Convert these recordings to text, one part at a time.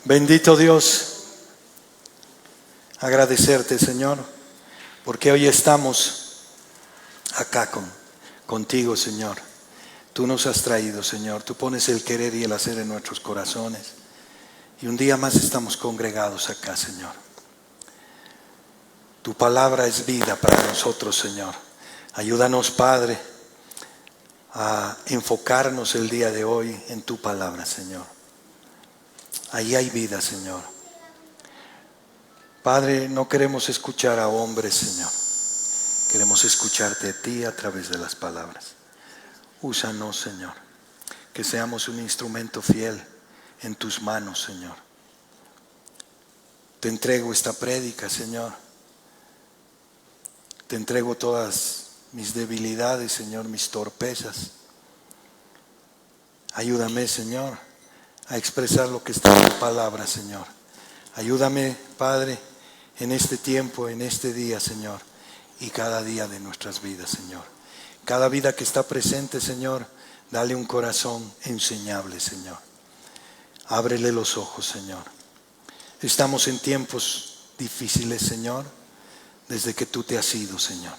Bendito Dios, agradecerte, Señor, porque hoy estamos acá contigo, Señor. Tú nos has traído, Señor. Tú pones el querer y el hacer en nuestros corazones. Y un día más estamos congregados acá, Señor. Tu palabra es vida para nosotros, Señor. Ayúdanos, Padre, a enfocarnos el día de hoy en tu palabra, Señor. Ahí hay vida, Señor. Padre, no queremos escuchar a hombres, Señor. Queremos escucharte a ti a través de las palabras. Úsanos, Señor. Que seamos un instrumento fiel en tus manos, Señor. Te entrego esta prédica, Señor. Te entrego todas mis debilidades, Señor, mis torpezas. Ayúdame, Señor, a expresar lo que está en tu palabra, Señor. Ayúdame, Padre, en este tiempo, en este día, Señor, y cada día de nuestras vidas, Señor. Cada vida que está presente, Señor, dale un corazón enseñable, Señor. Ábrele los ojos, Señor. Estamos en tiempos difíciles, Señor, desde que tú te has ido, Señor.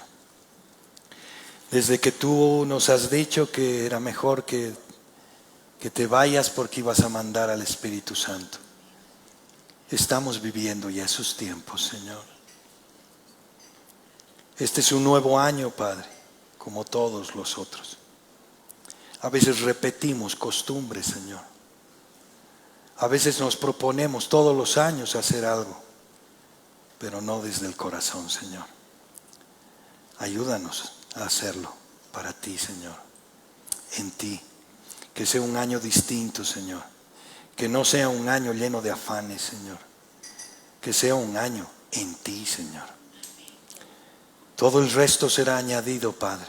Desde que tú nos has dicho que era mejor que te vayas porque ibas a mandar al Espíritu Santo. Estamos viviendo ya esos tiempos, Señor. Este es un nuevo año, Padre, como todos los otros. A veces repetimos costumbres, Señor. A veces nos proponemos todos los años hacer algo, pero no desde el corazón, Señor. Ayúdanos a hacerlo para ti, Señor, en ti. Que sea un año distinto, Señor. Que no sea un año lleno de afanes, Señor. Que sea un año en ti, Señor. Todo el resto será añadido, Padre.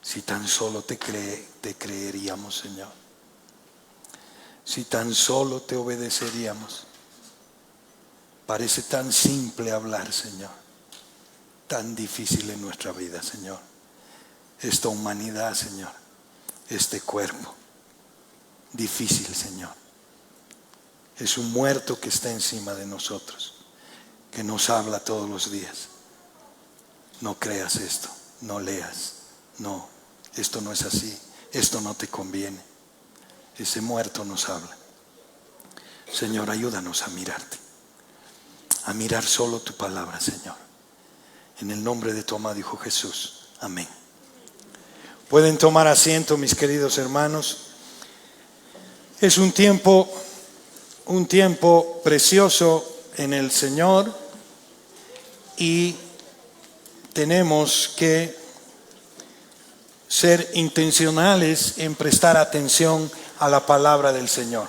Si tan solo te creeríamos, Señor. Si tan solo te obedeceríamos. Parece tan simple hablar, Señor. Tan difícil en nuestra vida, Señor. Esta humanidad, Señor. Este cuerpo. Difícil, Señor. Es un muerto que está encima de nosotros. Que nos habla todos los días. No creas esto. No leas. No, esto no es así. Esto no te conviene. Ese muerto nos habla. Señor, ayúdanos a mirarte. A mirar solo tu palabra, Señor. En el nombre de tu amado Hijo Jesús. Amén. Pueden tomar asiento, mis queridos hermanos. Es un tiempo precioso en el Señor y tenemos que ser intencionales en prestar atención a la palabra del Señor.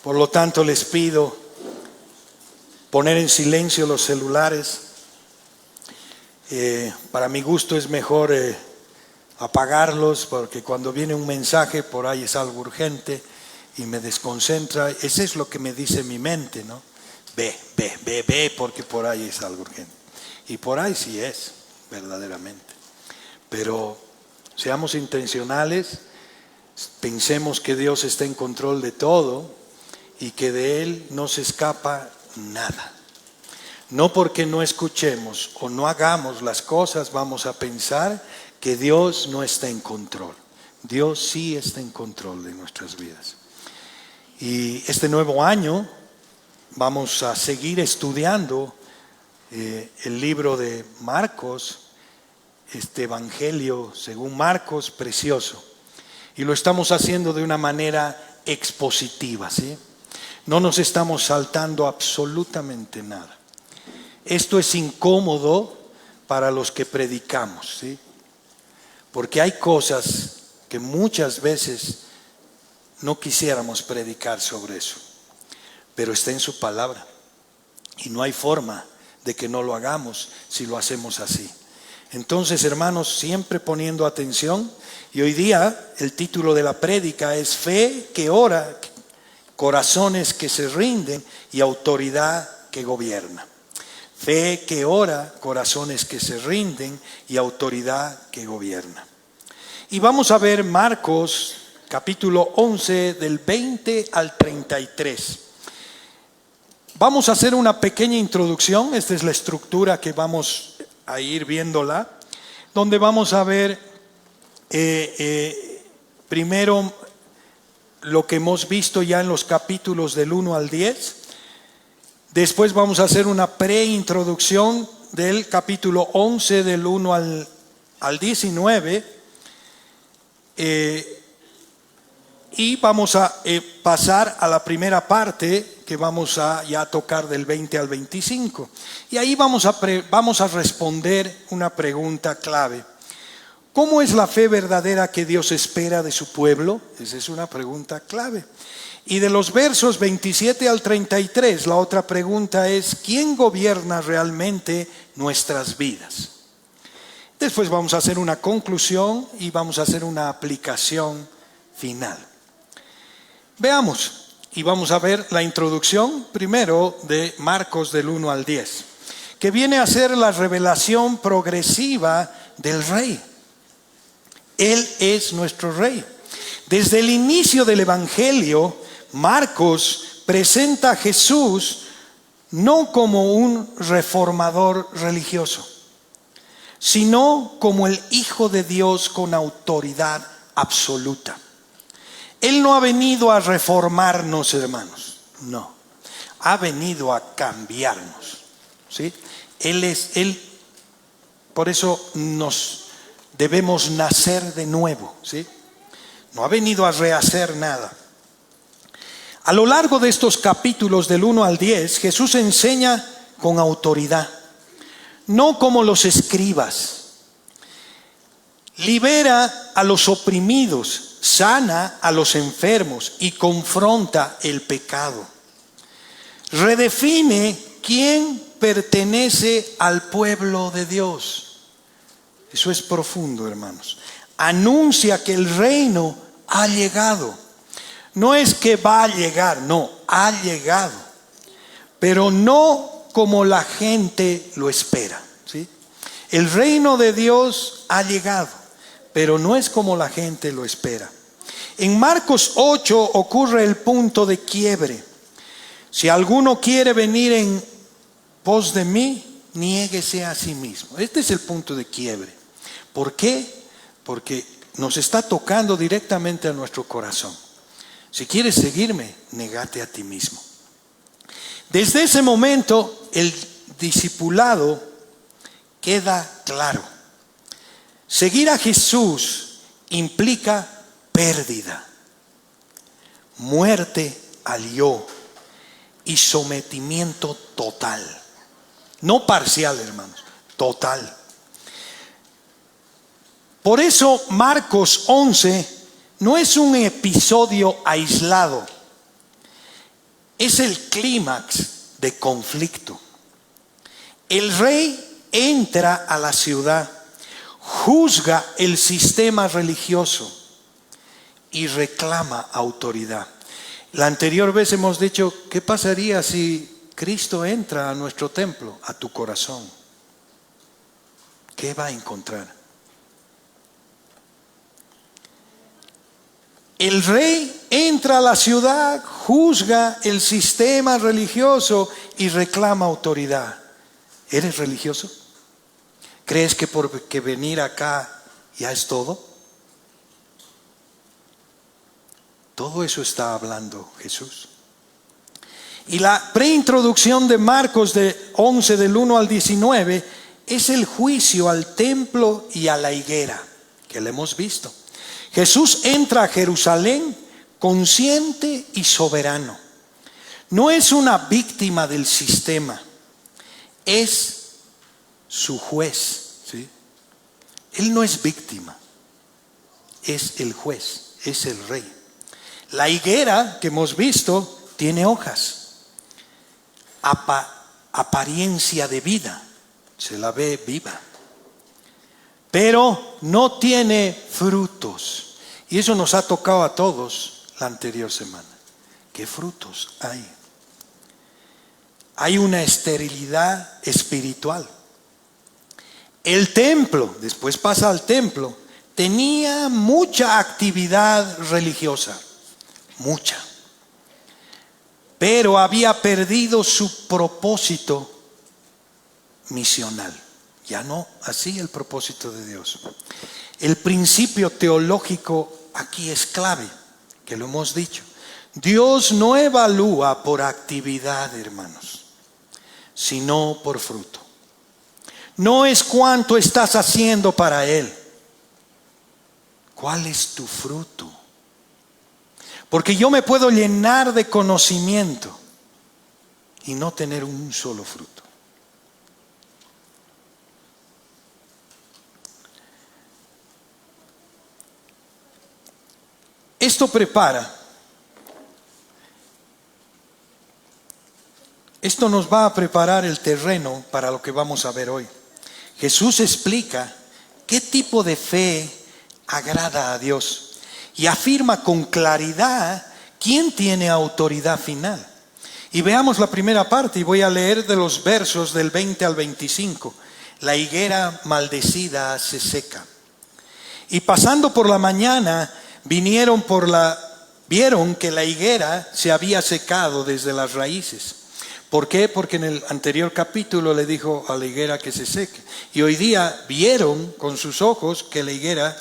Por lo tanto, les pido poner en silencio los celulares. Para mi gusto es mejor apagarlos, porque cuando viene un mensaje por ahí es algo urgente y me desconcentra. Eso es lo que me dice mi mente, ¿no? Ve, porque por ahí es algo urgente. Y por ahí sí es, verdaderamente. Pero seamos intencionales, pensemos que Dios está en control de todo y que de Él no se escapa nada. No porque no escuchemos o no hagamos las cosas vamos a pensar que Dios no está en control. Dios sí está en control de nuestras vidas. Y este nuevo año vamos a seguir estudiando el libro de Marcos, este Evangelio según Marcos, precioso. Y lo estamos haciendo de una manera expositiva, ¿sí? No nos estamos saltando absolutamente nada. Esto es incómodo para los que predicamos, ¿sí? Porque hay cosas que muchas veces no quisiéramos predicar sobre eso, pero está en su palabra y no hay forma de que no lo hagamos si lo hacemos así. Entonces, hermanos, siempre poniendo atención, y hoy día el título de la prédica es Fe que ora, corazones que se rinden y autoridad que gobierna. Fe que ora, corazones que se rinden y autoridad que gobierna. Y vamos a ver Marcos capítulo 11 del 20 al 33. Vamos a hacer una pequeña introducción. Esta es la estructura que vamos a ir viéndola, donde vamos a ver primero lo que hemos visto ya en los capítulos del 1 al 10. Después vamos a hacer una preintroducción del capítulo 11 del 1 al 19. Y vamos a pasar a la primera parte que vamos a ya tocar del 20 al 25. Y ahí vamos a responder una pregunta clave. ¿Cómo es la fe verdadera que Dios espera de su pueblo? Esa es una pregunta clave. Y de los versos 27 al 33, la otra pregunta es: ¿quién gobierna realmente nuestras vidas? Después vamos a hacer una conclusión y vamos a hacer una aplicación final. Veamos, y vamos a ver la introducción primero de Marcos del 1 al 10, que viene a ser la revelación progresiva del Rey. Él es nuestro Rey. Desde el inicio del Evangelio, Marcos presenta a Jesús no como un reformador religioso, sino como el Hijo de Dios con autoridad absoluta. Él no ha venido a reformarnos, hermanos, no. Ha venido a cambiarnos, ¿sí? Él, por eso nos debemos nacer de nuevo, ¿sí? No ha venido a rehacer nada. A lo largo de estos capítulos del 1 al 10, Jesús enseña con autoridad, no como los escribas. Libera a los oprimidos, sana a los enfermos y confronta el pecado. Redefine quién pertenece al pueblo de Dios. Eso es profundo, hermanos. Anuncia que el reino ha llegado. No es que va a llegar, no, ha llegado. Pero no como la gente lo espera, ¿sí? El reino de Dios ha llegado, pero no es como la gente lo espera. En Marcos 8 ocurre el punto de quiebre. Si alguno quiere venir en pos de mí, niéguese a sí mismo. Este es el punto de quiebre. ¿Por qué? Porque nos está tocando directamente a nuestro corazón. Si quieres seguirme, negate a ti mismo. Desde ese momento, el discipulado queda claro. Seguir a Jesús implica pérdida, muerte al yo y sometimiento total. No parcial, hermanos, total. Por eso Marcos 11 no es un episodio aislado, es el clímax de conflicto. El rey entra a la ciudad, juzga el sistema religioso y reclama autoridad. La anterior vez hemos dicho, ¿qué pasaría si Cristo entra a nuestro templo, a tu corazón? ¿Qué va a encontrar? El rey entra a la ciudad, juzga el sistema religioso y reclama autoridad. ¿Eres religioso? ¿Crees que porque venir acá ya es todo? Todo eso está hablando Jesús. Y la preintroducción de Marcos de 11 del 1 al 19 es el juicio al templo y a la higuera, que lo hemos visto. Jesús entra a Jerusalén consciente y soberano. No es una víctima del sistema, es su juez, ¿sí? Él no es víctima, es el juez, es el rey. La higuera que hemos visto tiene hojas, apariencia de vida, se la ve viva, pero no tiene frutos. Y eso nos ha tocado a todos la anterior semana. ¿Qué frutos hay? Hay una esterilidad espiritual. El templo, después pasa al templo, tenía mucha actividad religiosa, mucha. pero había perdido su propósito misional. Ya no así el propósito de Dios. El principio teológico aquí es clave, que lo hemos dicho. Dios no evalúa por actividad, hermanos, sino por fruto. No es cuánto estás haciendo para Él. ¿Cuál es tu fruto? Porque yo me puedo llenar de conocimiento y no tener un solo fruto. Esto nos va a preparar el terreno para lo que vamos a ver hoy. Jesús explica qué tipo de fe agrada a Dios y afirma con claridad quién tiene autoridad final. Y veamos la primera parte, y voy a leer de los versos del 20 al 25. La higuera maldecida se seca. Y pasando por la mañana, vieron que la higuera se había secado desde las raíces. ¿Por qué? Porque en el anterior capítulo le dijo a la higuera que se seque. Y hoy día vieron con sus ojos que la higuera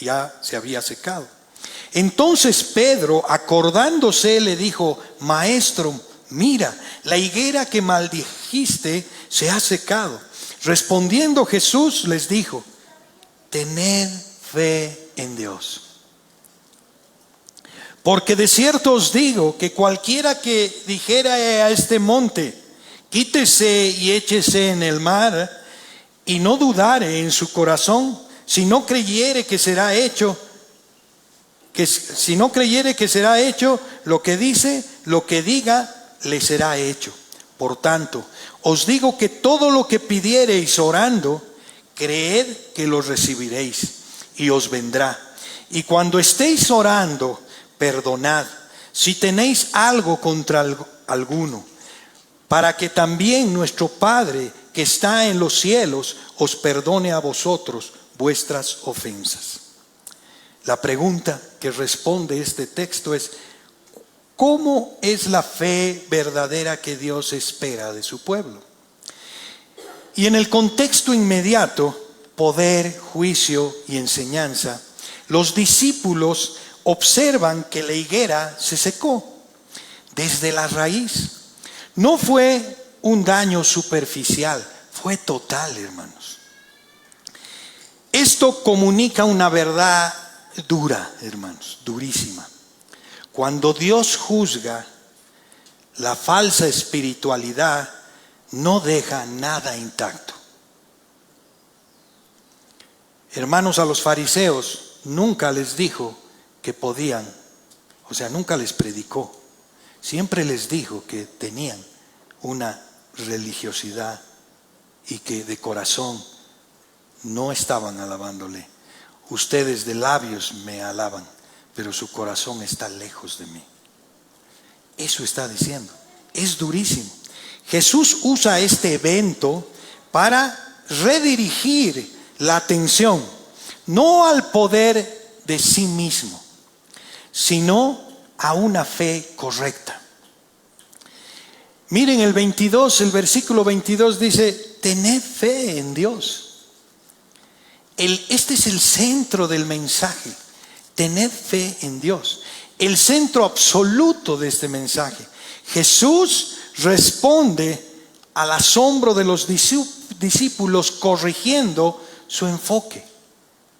ya se había secado. Entonces Pedro, acordándose, le dijo: Maestro, mira, la higuera que maldijiste se ha secado. Respondiendo Jesús les dijo: tened fe en Dios. Porque de cierto os digo que cualquiera que dijera a este monte: quítese y échese en el mar, y no dudare en su corazón, si no creyere que será hecho lo que dice, lo que diga, le será hecho. Por tanto, os digo que todo lo que pidiereis orando, creed que lo recibiréis y os vendrá. Y cuando estéis orando, perdonad si tenéis algo contra alguno, para que también nuestro Padre que está en los cielos os perdone a vosotros vuestras ofensas. La pregunta que responde este texto es: ¿cómo es la fe verdadera que Dios espera de su pueblo? Y en el contexto inmediato, poder, juicio y enseñanza, los discípulos observan que la higuera se secó desde la raíz. No fue un daño superficial, fue total, hermanos. Esto comunica una verdad dura, hermanos, durísima. Cuando Dios juzga, la falsa espiritualidad no deja nada intacto. Hermanos, a los fariseos nunca les dijo que podían, nunca les predicó. Siempre les dijo que tenían una religiosidad y que de corazón no estaban alabándole. Ustedes de labios me alaban, pero su corazón está lejos de mí. Eso está diciendo. Es durísimo. Jesús usa este evento para redirigir la atención, no al poder de sí mismo, sino a una fe correcta. Miren el versículo 22 dice: tened fe en Dios. Este es el centro del mensaje. Tened fe en Dios. El centro absoluto de este mensaje. Jesús responde al asombro de los discípulos corrigiendo su enfoque.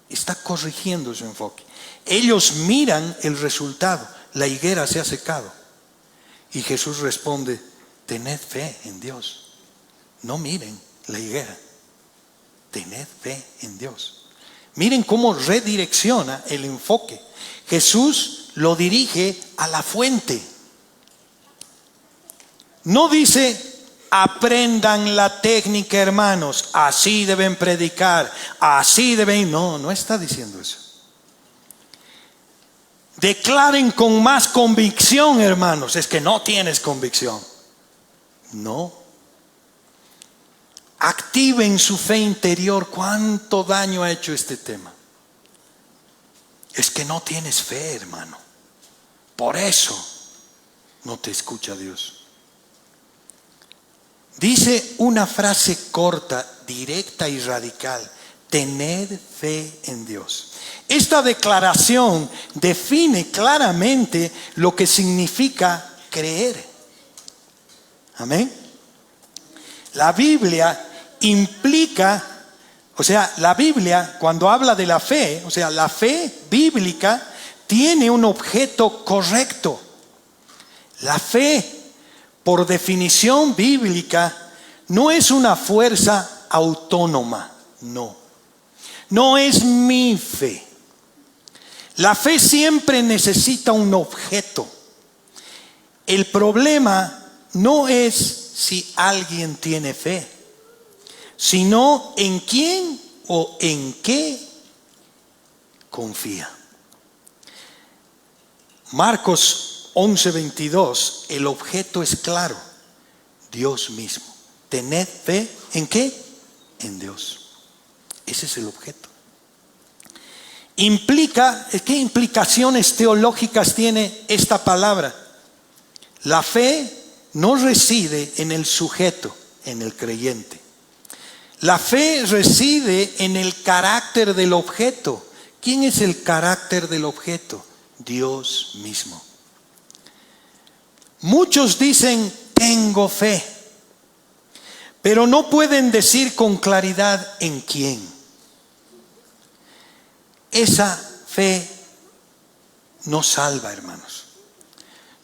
Está corrigiendo su enfoque. Ellos miran el resultado. La higuera se ha secado. Y Jesús responde: tened fe en Dios. No miren la higuera. Tened fe en Dios. Miren cómo redirecciona el enfoque. Jesús lo dirige a la fuente. No dice: aprendan la técnica, hermanos, así deben predicar, así deben. No está diciendo eso. Declaren con más convicción, hermanos. Es que no tienes convicción. No. Activen su fe interior. ¿Cuánto daño ha hecho este tema? Es que no tienes fe, hermano. Por eso. no te escucha Dios. Dice una frase corta, directa y radical: tened fe en Dios. Esta declaración define claramente lo que significa creer. Amén. La Biblia implica, la Biblia cuando habla de la fe, la fe bíblica tiene un objeto correcto. La fe, por definición bíblica, no es una fuerza autónoma, no es mi fe. La fe siempre necesita un objeto. El problema no es si alguien tiene fe, sino en quién o en qué confía. Marcos 11:22, el objeto es claro: Dios mismo. Tened fe ¿en qué? En Dios. Ese es el objeto. ¿Qué implicaciones teológicas tiene esta palabra? La fe no reside en el sujeto, en el creyente. La fe reside en el carácter del objeto. ¿Quién es el carácter del objeto? Dios mismo. Muchos dicen tengo fe, pero no pueden decir con claridad en quién. Esa fe no salva, hermanos,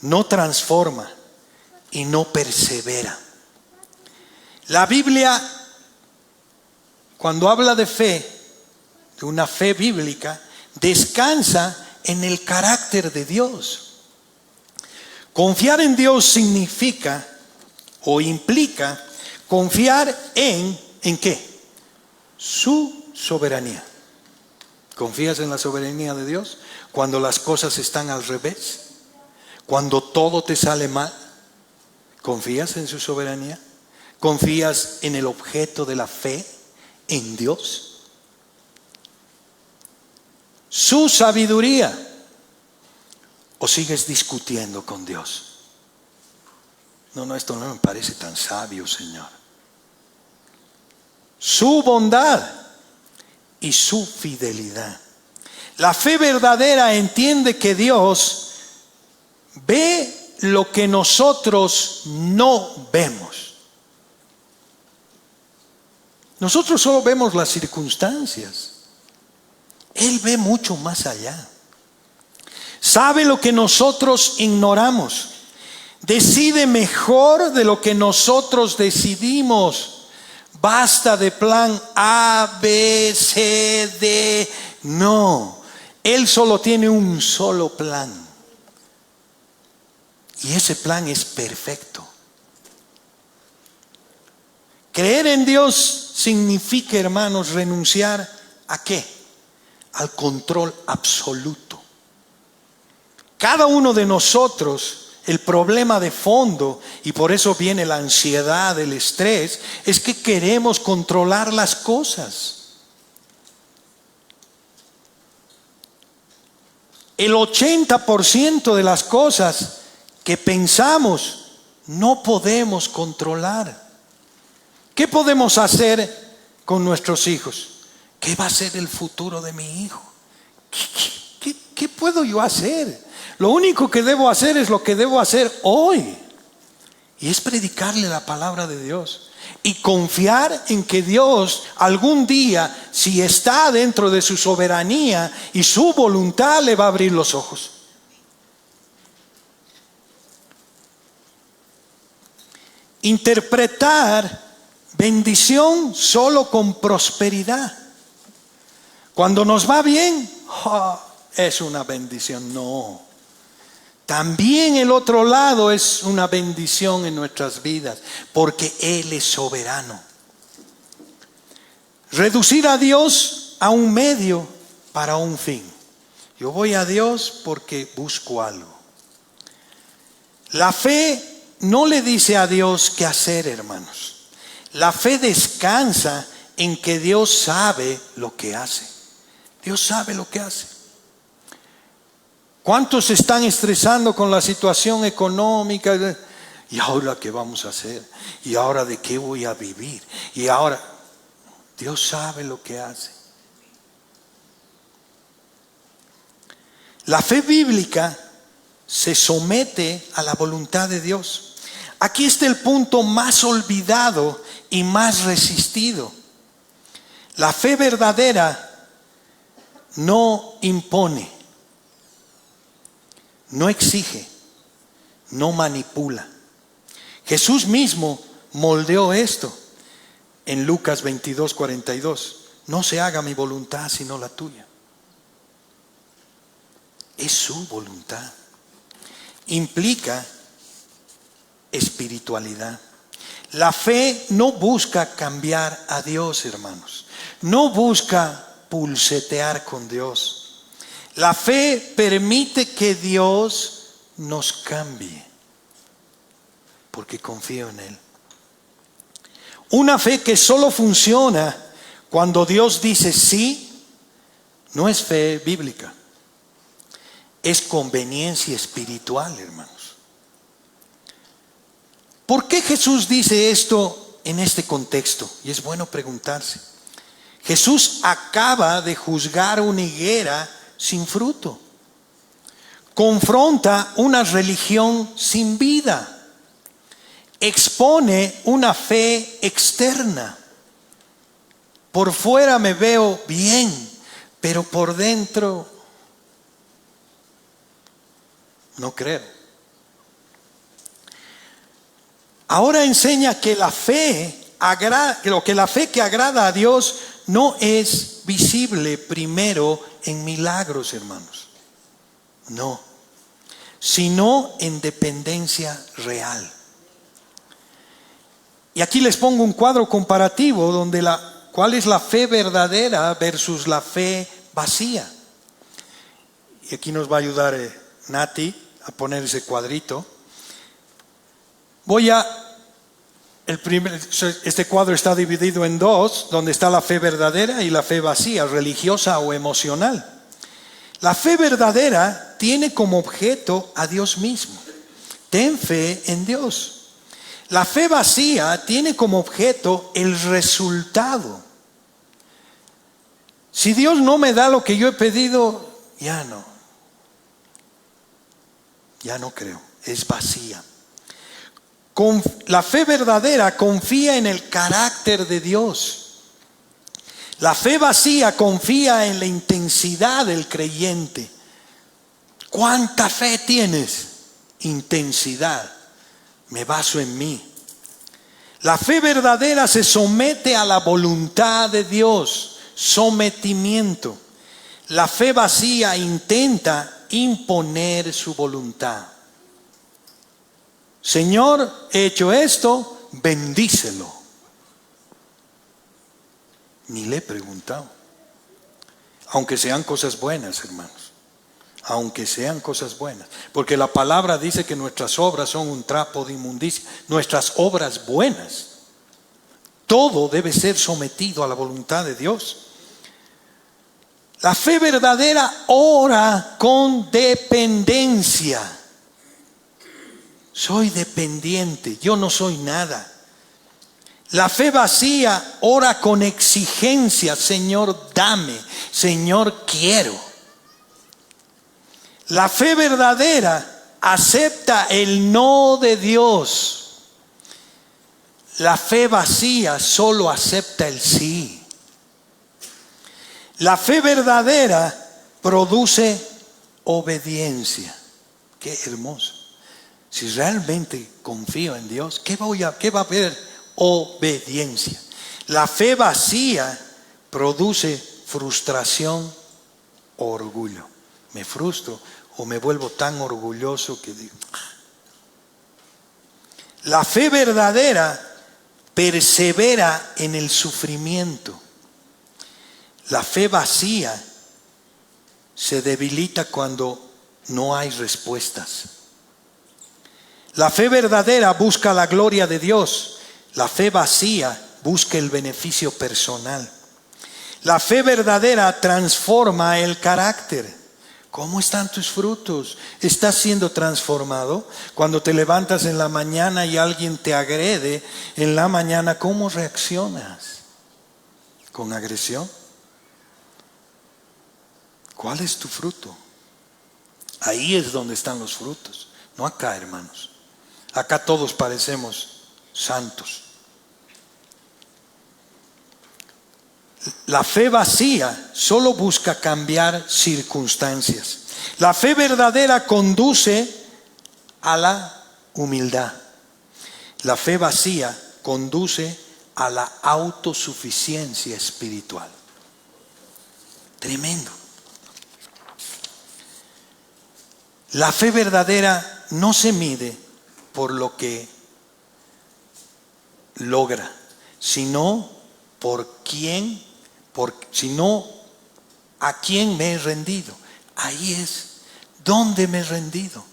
no transforma y no persevera. La Biblia, cuando habla de fe, de una fe bíblica, descansa en el carácter de Dios. Confiar en Dios significa o implica confiar ¿en qué? Su soberanía. ¿Confías en la soberanía de Dios cuando las cosas están al revés? Cuando todo te sale mal, ¿confías en su soberanía? ¿Confías en el objeto de la fe, en Dios? Su sabiduría. ¿O sigues discutiendo con Dios? No, esto no me parece tan sabio, Señor. Su bondad y su fidelidad. La fe verdadera entiende que Dios ve lo que nosotros no vemos. Nosotros solo vemos las circunstancias. Él ve mucho más allá. Sabe lo que nosotros ignoramos. Decide mejor de lo que nosotros decidimos. Basta de plan A, B, C, D. No, Él solo tiene un solo plan. Y ese plan es perfecto. Creer en Dios significa, hermanos, renunciar ¿a qué? Al control absoluto. Cada uno de nosotros, el problema de fondo, y por eso viene la ansiedad, el estrés, es que queremos controlar las cosas. El 80% de las cosas que pensamos no podemos controlar. ¿Qué podemos hacer con nuestros hijos? ¿Qué va a ser el futuro de mi hijo? ¿Qué puedo yo hacer? Lo único que debo hacer es lo que debo hacer hoy. Y es predicarle la palabra de Dios. Y confiar en que Dios algún día, si está dentro de su soberanía y su voluntad, le va a abrir los ojos. Interpretar bendición solo con prosperidad. Cuando nos va bien, es una bendición. No. También el otro lado es una bendición en nuestras vidas, porque Él es soberano. Reducir a Dios a un medio para un fin. Yo voy a Dios porque busco algo. La fe no le dice a Dios qué hacer, hermanos. La fe descansa en que Dios sabe lo que hace. Dios sabe lo que hace. ¿Cuántos se están estresando con la situación económica? ¿Y ahora qué vamos a hacer? ¿Y ahora de qué voy a vivir? Y ahora, Dios sabe lo que hace. La fe bíblica se somete a la voluntad de Dios. Aquí está el punto más olvidado y más resistido. La fe verdadera no impone, no exige, no manipula. Jesús mismo moldeó esto en Lucas 22:42. No se haga mi voluntad sino la tuya. Es su voluntad. Implica espiritualidad. La fe no busca cambiar a Dios, hermanos. No busca pulsetear con Dios. La fe permite que Dios nos cambie, porque confío en Él. Una fe que solo funciona cuando Dios dice sí, no es fe bíblica. Es conveniencia espiritual, hermanos. ¿Por qué Jesús dice esto en este contexto? Y es bueno preguntarse. Jesús acaba de juzgar una higuera sin fruto. Confronta una religión sin vida. Expone una fe externa. Por fuera me veo bien, pero por dentro no creo. Ahora enseña que la fe que agrada a Dios no es visible primero en milagros, hermanos. No, sino en dependencia real. Y aquí les pongo un cuadro comparativo donde cuál es la fe verdadera versus la fe vacía. Y aquí nos va a ayudar Nati a poner ese cuadrito. Este cuadro está dividido en dos, donde está la fe verdadera y la fe vacía, religiosa o emocional. La fe verdadera tiene como objeto a Dios mismo. Ten fe en Dios. La fe vacía tiene como objeto el resultado. Si Dios no me da lo que yo he pedido, ya no creo, es vacía. La fe verdadera confía en el carácter de Dios. La fe vacía confía en la intensidad del creyente. ¿Cuánta fe tienes? Intensidad. Me baso en mí. La fe verdadera se somete a la voluntad de Dios. Sometimiento. La fe vacía intenta imponer su voluntad. Señor, he hecho esto, bendícelo. Ni le he preguntado. Aunque sean cosas buenas, hermanos. Aunque sean cosas buenas. Porque la palabra dice que nuestras obras son un trapo de inmundicia. Nuestras obras buenas. Todo debe ser sometido a la voluntad de Dios. La fe verdadera ora con dependencia. Soy dependiente, yo no soy nada. La fe vacía ora con exigencia. Señor, dame. Señor, quiero. La fe verdadera acepta el no de Dios. La fe vacía solo acepta el sí. La fe verdadera produce obediencia. Qué hermoso. Si realmente confío en Dios, ¿qué va a haber? Obediencia. La fe vacía produce frustración o orgullo. Me frustro o me vuelvo tan orgulloso que digo. La fe verdadera persevera en el sufrimiento. La fe vacía se debilita cuando no hay respuestas. La fe verdadera busca la gloria de Dios. La fe vacía busca el beneficio personal. La fe verdadera transforma el carácter. ¿Cómo están tus frutos? ¿Estás siendo transformado? Cuando te levantas en la mañana y alguien te agrede en la mañana, ¿cómo reaccionas? ¿Con agresión? ¿Cuál es tu fruto? Ahí es donde están los frutos, no acá, hermanos. Acá todos parecemos santos. La fe vacía solo busca cambiar circunstancias. La fe verdadera conduce a la humildad. La fe vacía conduce a la autosuficiencia espiritual. Tremendo. La fe verdadera no se mide por lo que logra, sino sino a quién me he rendido. Ahí es donde me he rendido.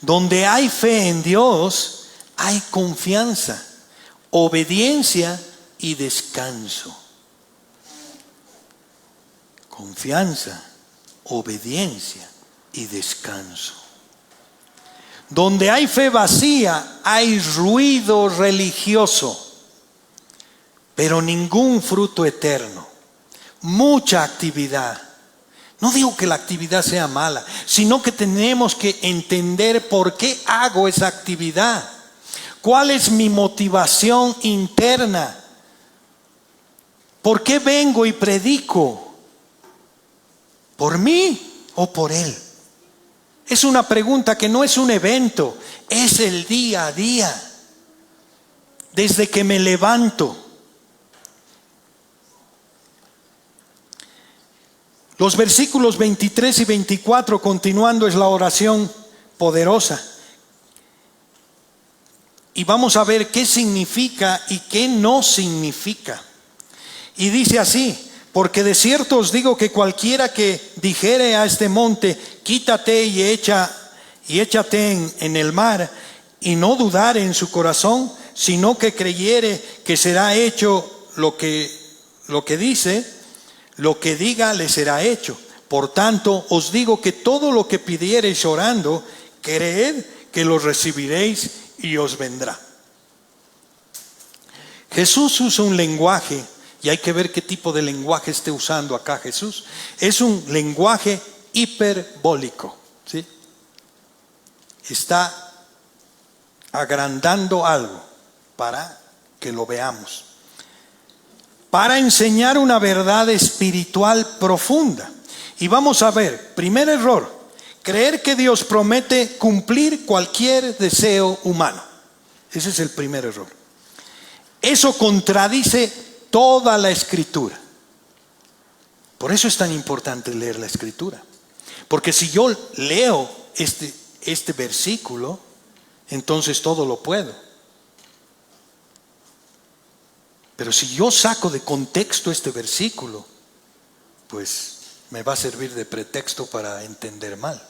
Donde hay fe en Dios, hay confianza, obediencia y descanso. Confianza, obediencia y descanso. Donde hay fe vacía, hay ruido religioso, pero ningún fruto eterno. Mucha actividad. No digo que la actividad sea mala, sino que tenemos que entender por qué hago esa actividad. ¿Cuál es mi motivación interna? ¿Por qué vengo y predico? ¿Por mí o por Él? Es una pregunta que no es un evento, es el día a día. Desde que me levanto. Los versículos 23 y 24 continuando es la oración poderosa. Y vamos a ver qué significa y qué no significa. Y dice así: porque de cierto os digo que cualquiera que dijere a este monte, quítate y échate en el mar, y no dudare en su corazón, sino que creyere que será hecho lo que dice, lo que diga le será hecho. Por tanto, os digo que todo lo que pidiereis orando, creed que lo recibiréis y os vendrá. Jesús usa un lenguaje, y hay que ver qué tipo de lenguaje esté usando acá Jesús. Es un lenguaje hiperbólico, ¿sí? Está agrandando algo para que lo veamos. Para enseñar una verdad espiritual profunda. Y vamos a ver, primer error, creer que Dios promete cumplir cualquier deseo humano. Ese es el primer error. Eso contradice toda la Escritura. Por eso es tan importante leer la Escritura. Porque si yo leo este versículo, entonces todo lo puedo. Pero si yo saco de contexto este versículo, pues me va a servir de pretexto para entender mal.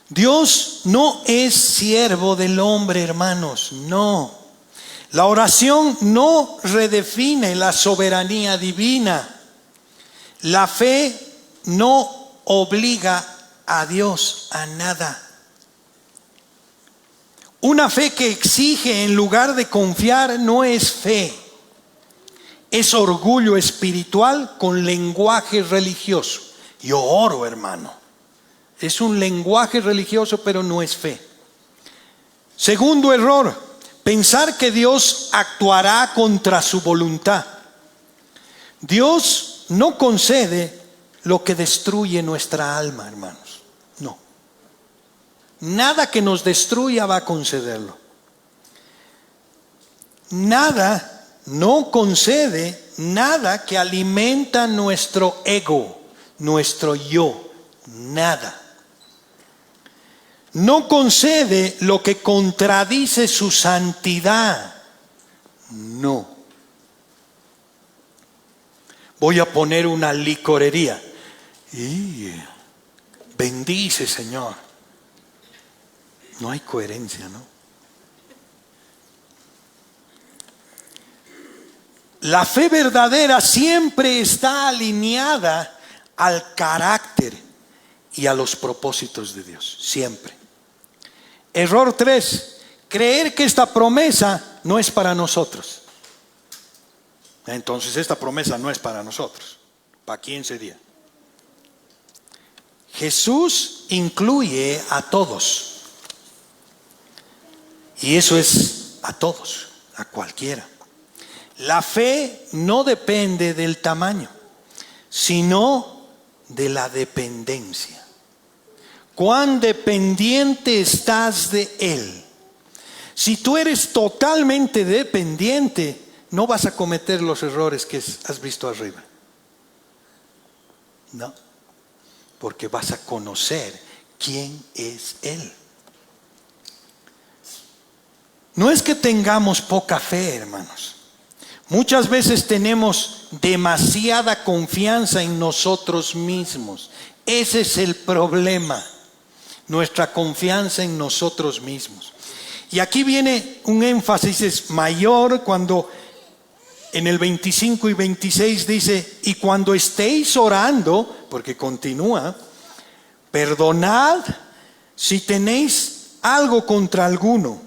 Dios no es siervo del hombre, hermanos, no. La oración no redefine la soberanía divina. La fe no obliga a Dios a nada. Una fe que exige en lugar de confiar no es fe. Es orgullo espiritual con lenguaje religioso. Yo oro, hermano. Es un lenguaje religioso, pero no es fe. Segundo error, pensar que Dios actuará contra su voluntad. Dios no concede lo que destruye nuestra alma, hermanos. No. Nada que nos destruya va a concederlo. Nada, no concede nada que alimenta nuestro ego, nuestro yo. Nada. No concede lo que contradice su santidad. No. Voy a poner una licorería. Y bendice, Señor. No hay coherencia, ¿no? La fe verdadera siempre está alineada al carácter y a los propósitos de Dios, siempre. Error 3, creer que esta promesa no es para nosotros. Entonces esta promesa no es para nosotros. ¿Para quién sería? Jesús incluye a todos. Y eso es a todos, a cualquiera. La fe no depende del tamaño, sino de la dependencia. ¿Cuán dependiente estás de Él? Si tú eres totalmente dependiente, no vas a cometer los errores que has visto arriba. No, porque vas a conocer quién es Él. No es que tengamos poca fe, hermanos. Muchas veces tenemos demasiada confianza en nosotros mismos. Ese es el problema, nuestra confianza en nosotros mismos. Y aquí viene un énfasis mayor cuando en el 25 y 26 dice: y cuando estéis orando, porque continúa, perdonad si tenéis algo contra alguno,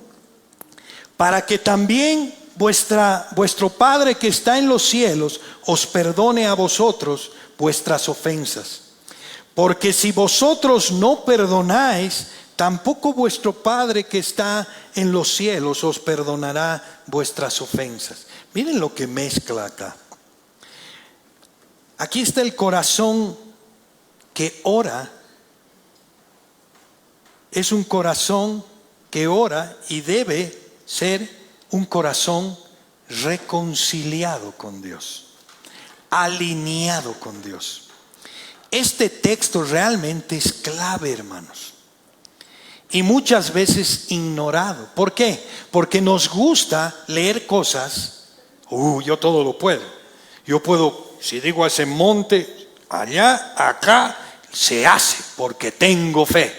para que también vuestro Padre que está en los cielos os perdone a vosotros vuestras ofensas. Porque si vosotros no perdonáis, tampoco vuestro Padre que está en los cielos os perdonará vuestras ofensas. Miren lo que mezcla acá. Aquí está el corazón que ora. Es un corazón que ora y debe ser un corazón reconciliado con Dios, alineado con Dios. Este texto realmente es clave, hermanos, y muchas veces ignorado. ¿Por qué? Porque nos gusta leer cosas. Yo todo lo puedo. Yo puedo, si digo a ese monte, allá, acá, se hace porque tengo fe.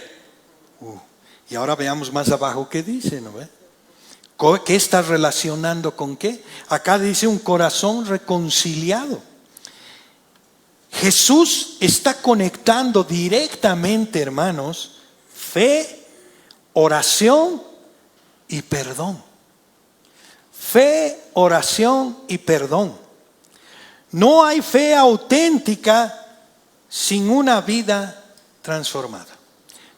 Y ahora veamos más abajo qué dice, ¿no ve? ¿Qué está relacionando con qué? Acá dice un corazón reconciliado. Jesús está conectando directamente, hermanos, fe, oración y perdón. Fe, oración y perdón. No hay fe auténtica sin una vida transformada.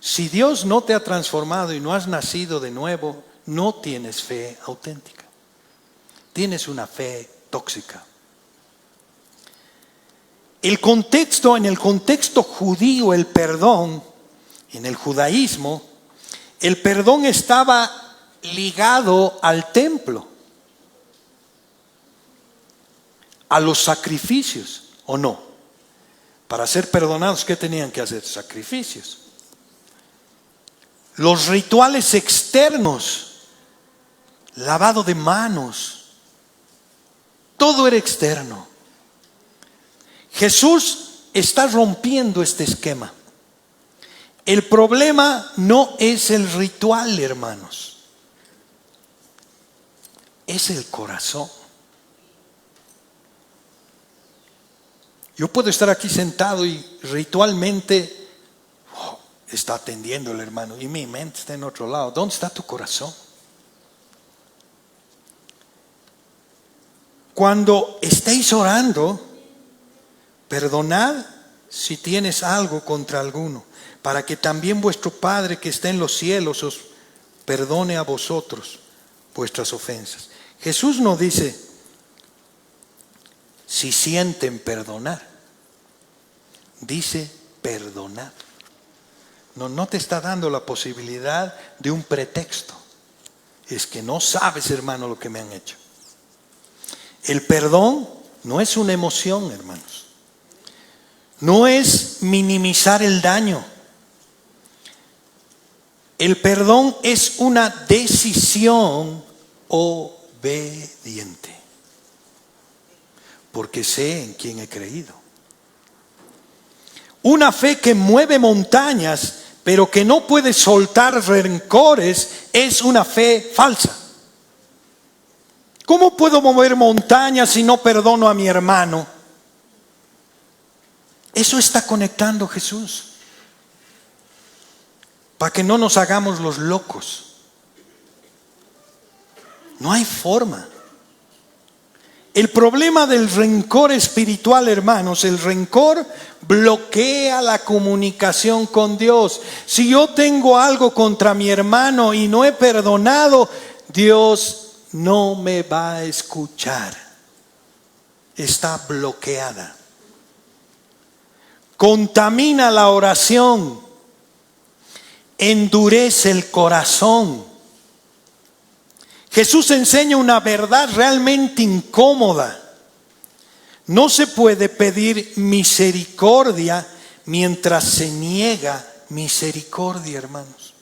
Si Dios no te ha transformado y no has nacido de nuevo, no tienes fe auténtica. Tienes una fe tóxica. En el contexto judío, el perdón, en el judaísmo, el perdón estaba ligado al templo, a los sacrificios, ¿o no? Para ser perdonados, ¿qué tenían que hacer? Sacrificios. Los rituales externos, lavado de manos, todo era externo. Jesús está rompiendo este esquema. El problema no es el ritual, hermanos, es el corazón. Yo puedo estar aquí sentado y ritualmente está atendiendo el hermano y mi mente está en otro lado. ¿Dónde está tu corazón? Cuando estéis orando, perdonad si tienes algo contra alguno, para que también vuestro Padre que está en los cielos os perdone a vosotros vuestras ofensas. Jesús no dice si sienten perdonar, dice perdonad. No te está dando la posibilidad de un pretexto. Es que no sabes, hermano, lo que me han hecho. El perdón no es una emoción, hermanos. No es minimizar el daño. El perdón es una decisión obediente. Porque sé en quién he creído. Una fe que mueve montañas, pero que no puede soltar rencores, es una fe falsa. ¿Cómo puedo mover montañas si no perdono a mi hermano? Eso está conectando Jesús. Para que no nos hagamos los locos. No hay forma. El problema del rencor espiritual, hermanos, el rencor bloquea la comunicación con Dios. Si yo tengo algo contra mi hermano y no he perdonado, Dios no me va a escuchar. Está bloqueada. Contamina la oración. Endurece el corazón. Jesús enseña una verdad realmente incómoda. No se puede pedir misericordia mientras se niega misericordia, hermanos.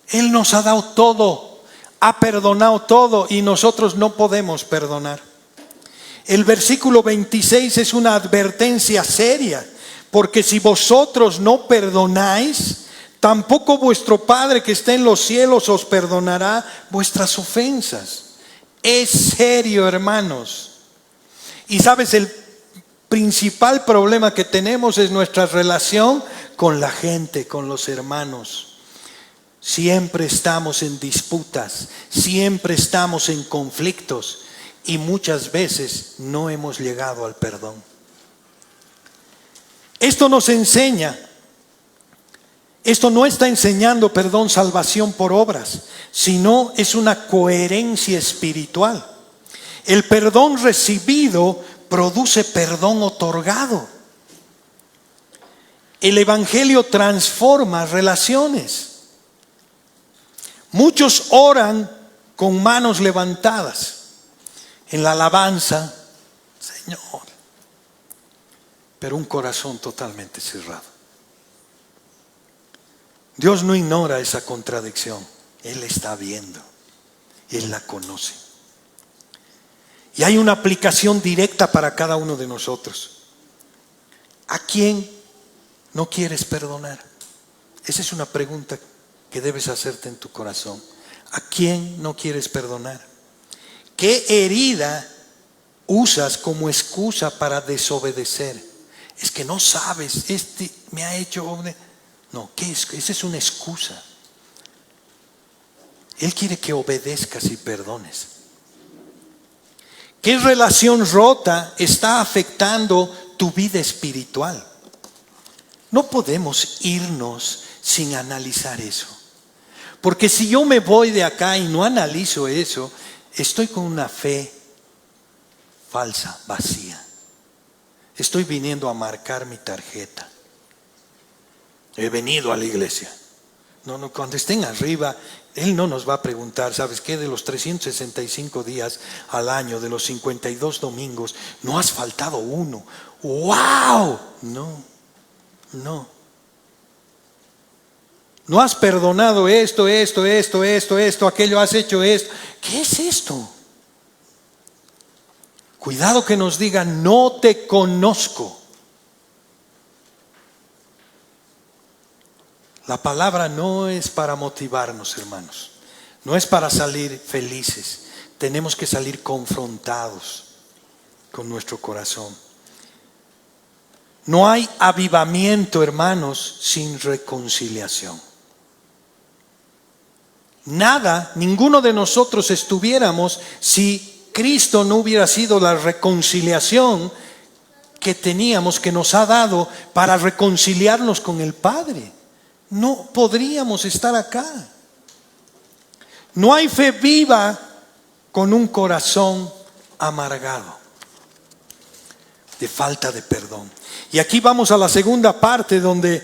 Él nos ha dado todo, ha perdonado todo y nosotros no podemos perdonar. El versículo 26 es una advertencia seria, porque si vosotros no perdonáis, tampoco vuestro Padre que está en los cielos os perdonará vuestras ofensas. Es serio, hermanos. Y sabes, el principal problema que tenemos es nuestra relación con la gente, con los hermanos. Siempre estamos en disputas, siempre estamos en conflictos y muchas veces no hemos llegado al perdón. Esto nos enseña. Esto no está enseñando, salvación por obras, sino es una coherencia espiritual. El perdón recibido produce perdón otorgado. El evangelio transforma relaciones. Muchos oran con manos levantadas en la alabanza, Señor, pero un corazón totalmente cerrado. Dios no ignora esa contradicción. Él está viendo. Él la conoce. Y hay una aplicación directa para cada uno de nosotros. ¿A quién no quieres perdonar? Esa es una pregunta que debes hacerte en tu corazón. ¿A quién no quieres perdonar? ¿Qué herida usas como excusa para desobedecer? Es que no sabes, me ha hecho... No, ¿qué es? Esa es una excusa. Él quiere que obedezcas y perdones. ¿Qué relación rota está afectando tu vida espiritual? No podemos irnos sin analizar eso. Porque si yo me voy de acá y no analizo eso, estoy con una fe falsa, vacía. Estoy viniendo a marcar mi tarjeta. He venido a la iglesia. No, cuando estén arriba, Él no nos va a preguntar, ¿sabes qué? De los 365 días al año, de los 52 domingos, no has faltado uno. ¡Wow! No. No has perdonado esto, aquello, has hecho esto. ¿Qué es esto? Cuidado que nos digan, no te conozco. La palabra no es para motivarnos, hermanos. No es para salir felices. Tenemos que salir confrontados con nuestro corazón. No hay avivamiento, hermanos, sin reconciliación. Ninguno de nosotros estuviéramos si Cristo no hubiera sido la reconciliación que teníamos, que nos ha dado para reconciliarnos con el Padre. No podríamos estar acá. No hay fe viva con un corazón amargado, de falta de perdón. Y aquí vamos a la segunda parte donde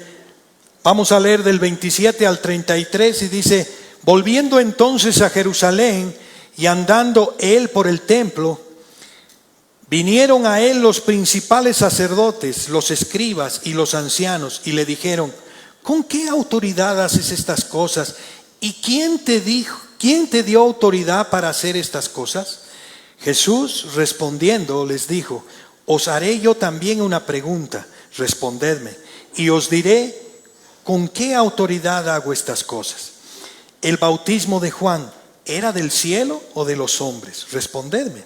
vamos a leer del 27 al 33 y dice: volviendo entonces a Jerusalén y andando él por el templo, vinieron a él los principales sacerdotes, los escribas y los ancianos y le dijeron: ¿con qué autoridad haces estas cosas? ¿Y quién te dio autoridad para hacer estas cosas? Jesús respondiendo les dijo: os haré yo también una pregunta, respondedme, y os diré con qué autoridad hago estas cosas. ¿El bautismo de Juan era del cielo o de los hombres? Respondedme.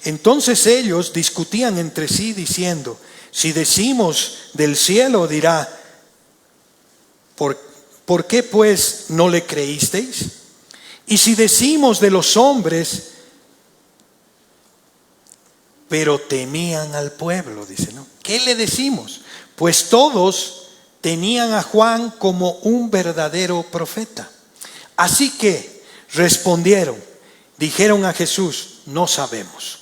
Entonces ellos discutían entre sí diciendo: Si decimos del cielo, dirá, ¿por qué pues no le creísteis? Y si decimos de los hombres, pero temían al pueblo, dice, ¿no? ¿Qué le decimos? Pues todos tenían a Juan como un verdadero profeta. Así que respondieron, dijeron a Jesús, no sabemos.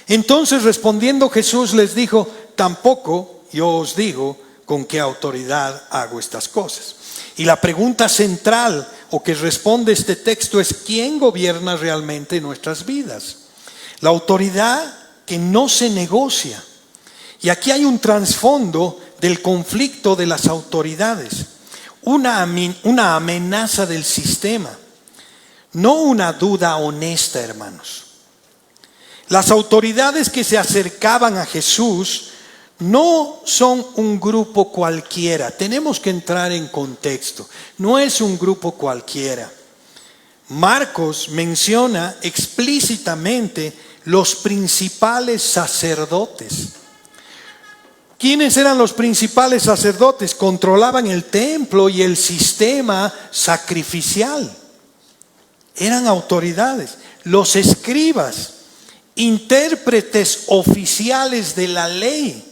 Entonces respondiendo Jesús les dijo, tampoco yo os digo con qué autoridad hago estas cosas. Y la pregunta central o que responde este texto es, ¿quién gobierna realmente nuestras vidas? La autoridad que no se negocia. Y aquí hay un trasfondo del conflicto de las autoridades, una amenaza del sistema, no una duda honesta, hermanos. Las autoridades que se acercaban a Jesús no son un grupo cualquiera. Tenemos que entrar en contexto. No es un grupo cualquiera. Marcos menciona explícitamente los principales sacerdotes. ¿Quiénes eran los principales sacerdotes? Controlaban el templo y el sistema sacrificial. Eran autoridades. Los escribas, intérpretes oficiales de la ley.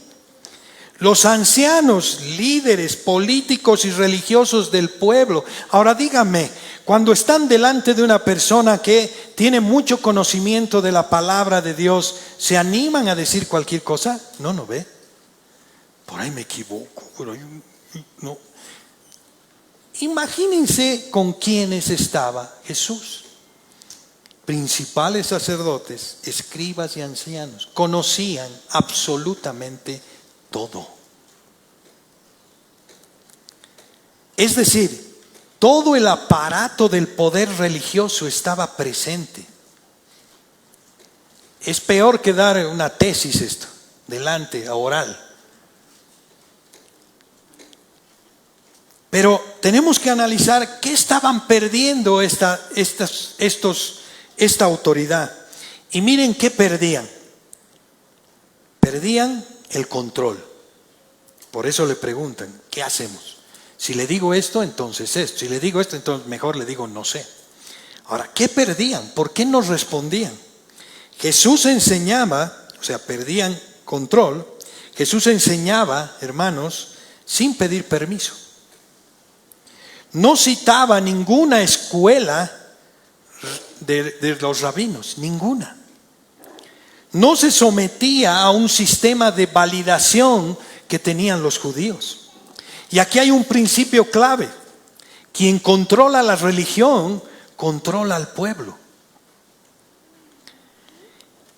Los ancianos, líderes políticos y religiosos del pueblo. Ahora díganme, cuando están delante de una persona que tiene mucho conocimiento de la palabra de Dios, ¿se animan a decir cualquier cosa? No ve. Por ahí me equivoco, pero no. Imagínense con quiénes estaba Jesús. Principales sacerdotes, escribas y ancianos, conocían absolutamente todo. Es decir, todo el aparato del poder religioso estaba presente. Es peor que dar una tesis esto, delante, a oral. Pero tenemos que analizar qué estaban perdiendo esta autoridad. Y miren qué perdían. Perdían el control. Por eso le preguntan, ¿qué hacemos? Si le digo esto, entonces esto. Si le digo esto, entonces mejor le digo no sé. Ahora, ¿qué perdían? ¿Por qué no respondían? Jesús enseñaba, o sea, perdían control. Jesús enseñaba, hermanos, sin pedir permiso. No citaba ninguna escuela de los rabinos, ninguna. No se sometía a un sistema de validación que tenían los judíos. Y aquí hay un principio clave. Quien controla la religión, controla al pueblo.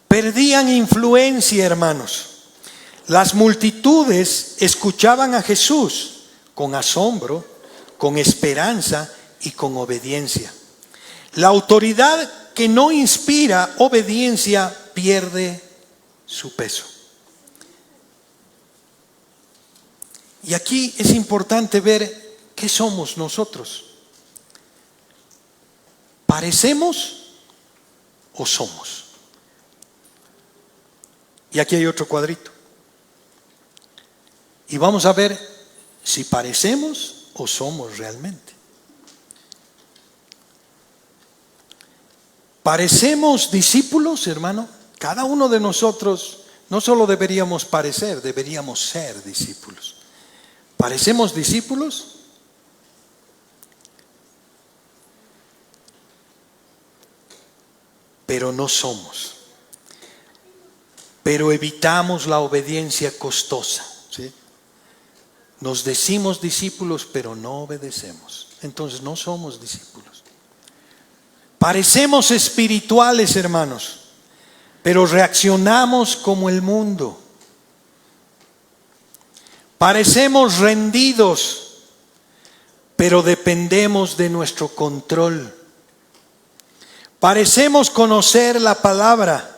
Perdían influencia, hermanos. Las multitudes escuchaban a Jesús con asombro, con esperanza y con obediencia. La autoridad que no inspira obediencia pierde su peso. Y aquí es importante ver qué somos nosotros. ¿Parecemos o somos? Y aquí hay otro cuadrito. Y vamos a ver si parecemos o somos realmente. ¿Parecemos discípulos, hermano? Cada uno de nosotros no solo deberíamos parecer, deberíamos ser discípulos. ¿Parecemos discípulos? Pero no somos. Pero evitamos la obediencia costosa, ¿sí? Nos decimos discípulos, pero no obedecemos. Entonces no somos discípulos. Parecemos espirituales, hermanos, pero reaccionamos como el mundo. Parecemos rendidos, pero dependemos de nuestro control. Parecemos conocer la palabra,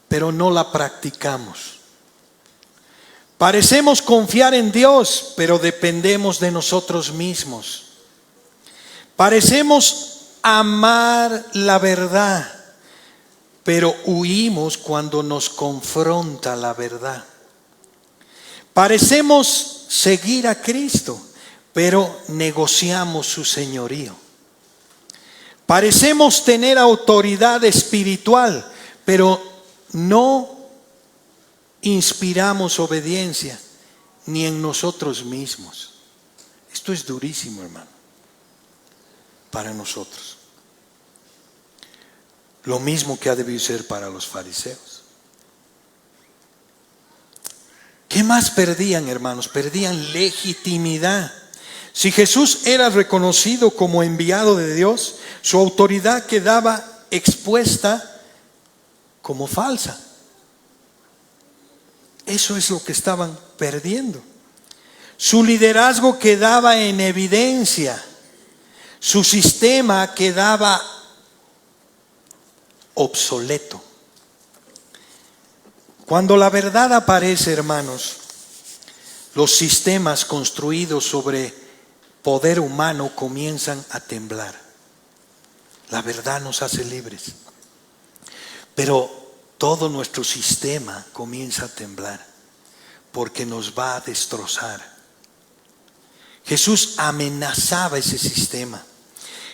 pero no la practicamos. Parecemos confiar en Dios, pero dependemos de nosotros mismos. Parecemos amar la verdad, pero huimos cuando nos confronta la verdad. Parecemos seguir a Cristo, pero negociamos su señorío. Parecemos tener autoridad espiritual, pero no inspiramos obediencia ni en nosotros mismos. Esto es durísimo, hermano, para nosotros. Lo mismo que ha debido ser para los fariseos. ¿Qué más perdían, hermanos? Perdían legitimidad. Si Jesús era reconocido como enviado de Dios, su autoridad quedaba expuesta como falsa. Eso es lo que estaban perdiendo. Su liderazgo quedaba en evidencia. Su sistema quedaba obsoleto. Cuando la verdad aparece, hermanos, los sistemas construidos sobre poder humano comienzan a temblar. La verdad nos hace libres, pero todo nuestro sistema comienza a temblar porque nos va a destrozar. Jesús amenazaba ese sistema.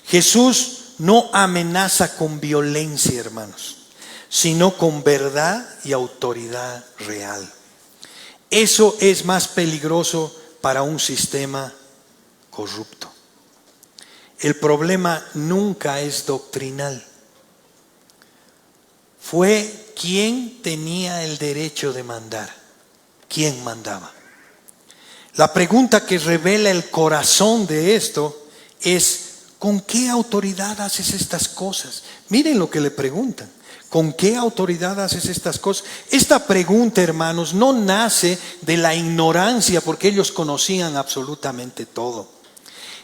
Jesús no amenaza con violencia, hermanos, sino con verdad y autoridad real. Eso es más peligroso para un sistema corrupto. El problema nunca es doctrinal. Fue quién tenía el derecho de mandar, quién mandaba. La pregunta que revela el corazón de esto es: ¿con qué autoridad haces estas cosas? Miren lo que le preguntan. ¿Con qué autoridad haces estas cosas? Esta pregunta, hermanos, no nace de la ignorancia porque ellos conocían absolutamente todo.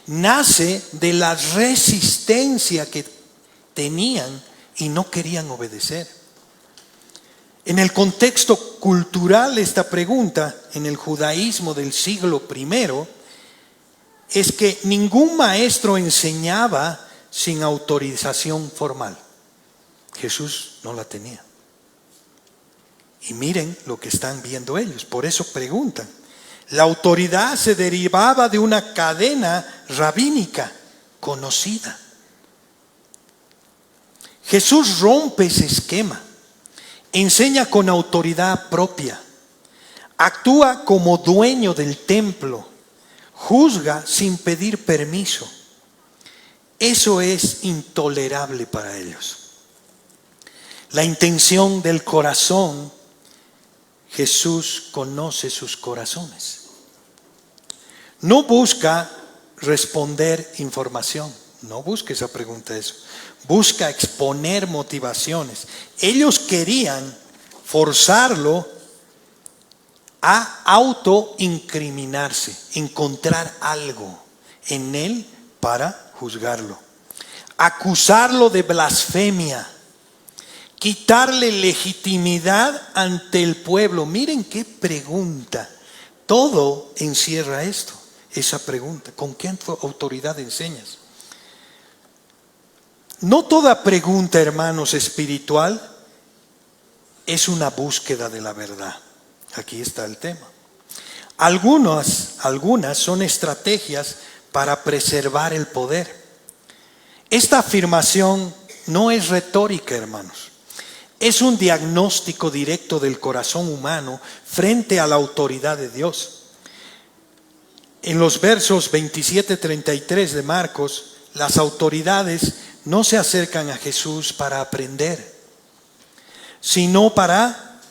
Nace de la resistencia que tenían y no querían obedecer. En el contexto cultural, esta pregunta, en el judaísmo del siglo I, es que ningún maestro enseñaba sin autorización formal. Jesús no la tenía. Y miren lo que están viendo ellos, por eso preguntan. La autoridad se derivaba de una cadena rabínica conocida. Jesús rompe ese esquema, enseña con autoridad propia, actúa como dueño del templo, juzga sin pedir permiso. Eso es intolerable para ellos. La intención del corazón, Jesús conoce sus corazones. No busca responder información, no busca esa pregunta eso. Busca exponer motivaciones. Ellos querían forzarlo a autoincriminarse, encontrar algo en él para juzgarlo, acusarlo de blasfemia, quitarle legitimidad ante el pueblo. Miren qué pregunta. Todo encierra esto, esa pregunta. ¿Con qué autoridad enseñas? No toda pregunta, hermanos, espiritual es una búsqueda de la verdad. Aquí está el tema. Algunas son estrategias para preservar el poder. Esta afirmación no es retórica, hermanos. Es un diagnóstico directo del corazón humano frente a la autoridad de Dios. En los versos 27-33 de Marcos, las autoridades no se acercan a Jesús para aprender, sino para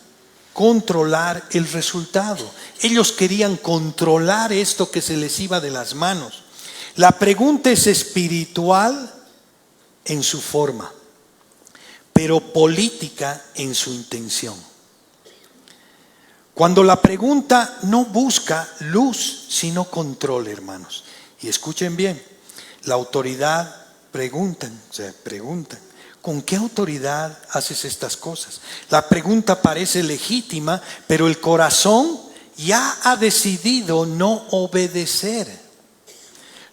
controlar el resultado. Ellos querían controlar esto que se les iba de las manos. La pregunta es espiritual en su forma, pero política en su intención. Cuando la pregunta no busca luz, sino control, hermanos. Y escuchen bien, la autoridad preguntan, ¿con qué autoridad haces estas cosas? La pregunta parece legítima, pero el corazón ya ha decidido no obedecer.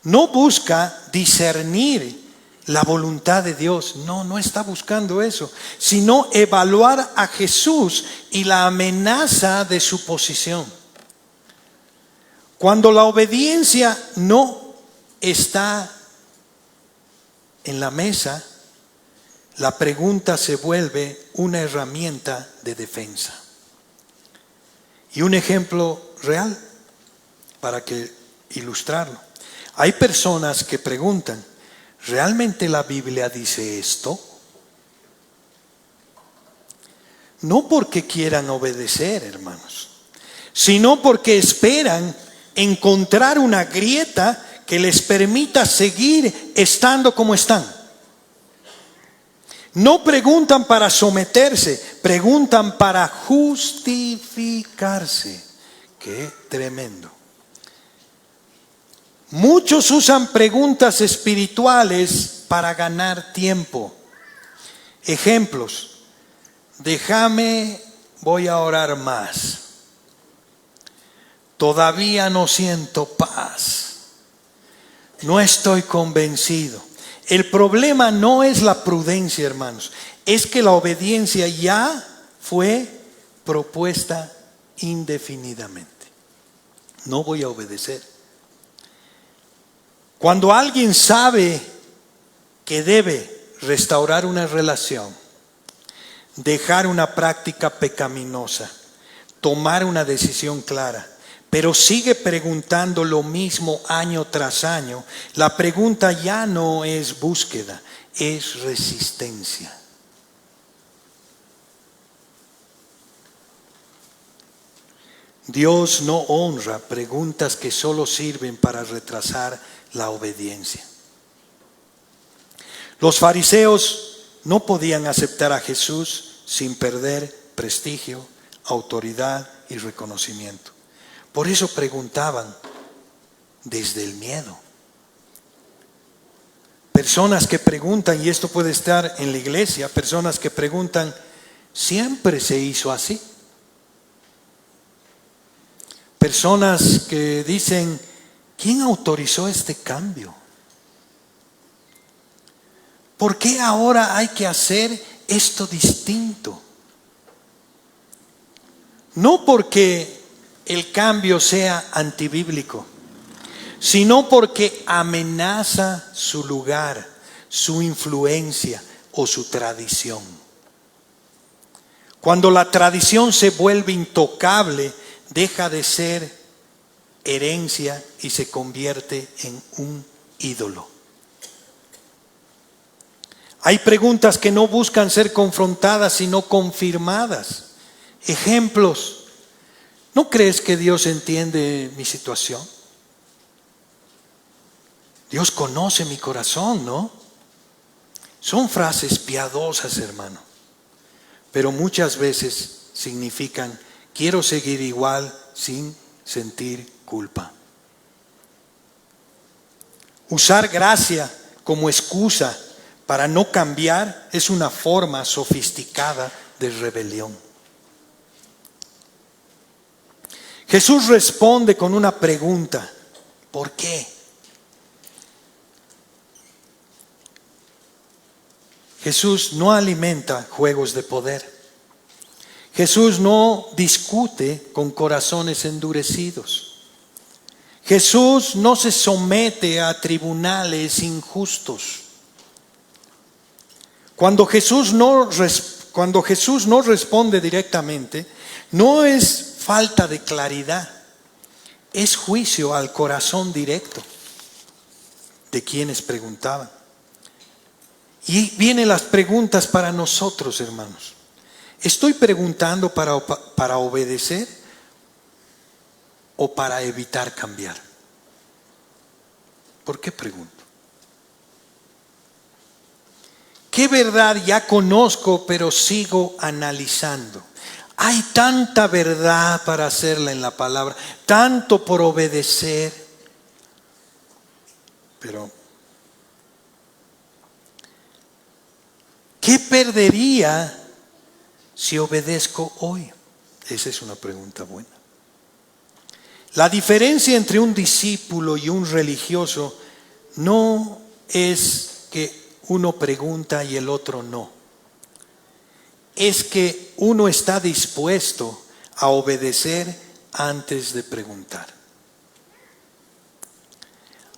No busca discernir la voluntad de Dios, no está buscando eso, sino evaluar a Jesús y la amenaza de su posición. Cuando la obediencia no está en la mesa, la pregunta se vuelve una herramienta de defensa. Y un ejemplo real para ilustrarlo. Hay personas que preguntan, ¿realmente la Biblia dice esto? No porque quieran obedecer, hermanos, sino porque esperan encontrar una grieta que les permita seguir estando como están. No preguntan para someterse, preguntan para justificarse. Qué tremendo. Muchos usan preguntas espirituales para ganar tiempo. Ejemplos. Voy a orar más. Todavía no siento paz. No estoy convencido. El problema no es la prudencia, hermanos. Es que la obediencia ya fue propuesta indefinidamente. No voy a obedecer. Cuando alguien sabe que debe restaurar una relación, dejar una práctica pecaminosa, tomar una decisión clara, pero sigue preguntando lo mismo año tras año, la pregunta ya no es búsqueda, es resistencia. Dios no honra preguntas que solo sirven para retrasar la obediencia. Los fariseos no podían aceptar a Jesús sin perder prestigio, autoridad y reconocimiento. Por eso preguntaban desde el miedo. Personas que preguntan, y esto puede estar en la iglesia, personas que preguntan, ¿siempre se hizo así? Personas que dicen, ¿quién autorizó este cambio? ¿Por qué ahora hay que hacer esto distinto? No porque el cambio sea antibíblico, sino porque amenaza su lugar, su influencia o su tradición. Cuando la tradición se vuelve intocable, deja de ser herencia y se convierte en un ídolo. Hay preguntas que no buscan ser confrontadas, sino confirmadas. Ejemplos. ¿No crees que Dios entiende mi situación? Dios conoce mi corazón, ¿no? Son frases piadosas, hermano, pero muchas veces significan, quiero seguir igual sin sentir culpa. Usar gracia como excusa para no cambiar es una forma sofisticada de rebelión. Jesús responde con una pregunta: ¿por qué? Jesús no alimenta juegos de poder. Jesús no discute con corazones endurecidos. Jesús no se somete a tribunales injustos. Cuando Jesús no responde directamente, no es falta de claridad, es juicio al corazón directo de quienes preguntaban. Y vienen las preguntas para nosotros, hermanos. ¿Estoy preguntando para obedecer o para evitar cambiar? ¿Por qué pregunto? ¿Qué verdad ya conozco pero sigo analizando? Hay tanta verdad para hacerla en la palabra, tanto por obedecer, pero ¿qué perdería si obedezco hoy? Esa es una pregunta buena. La diferencia entre un discípulo y un religioso no es que uno pregunta y el otro no. Es que uno está dispuesto a obedecer antes de preguntar.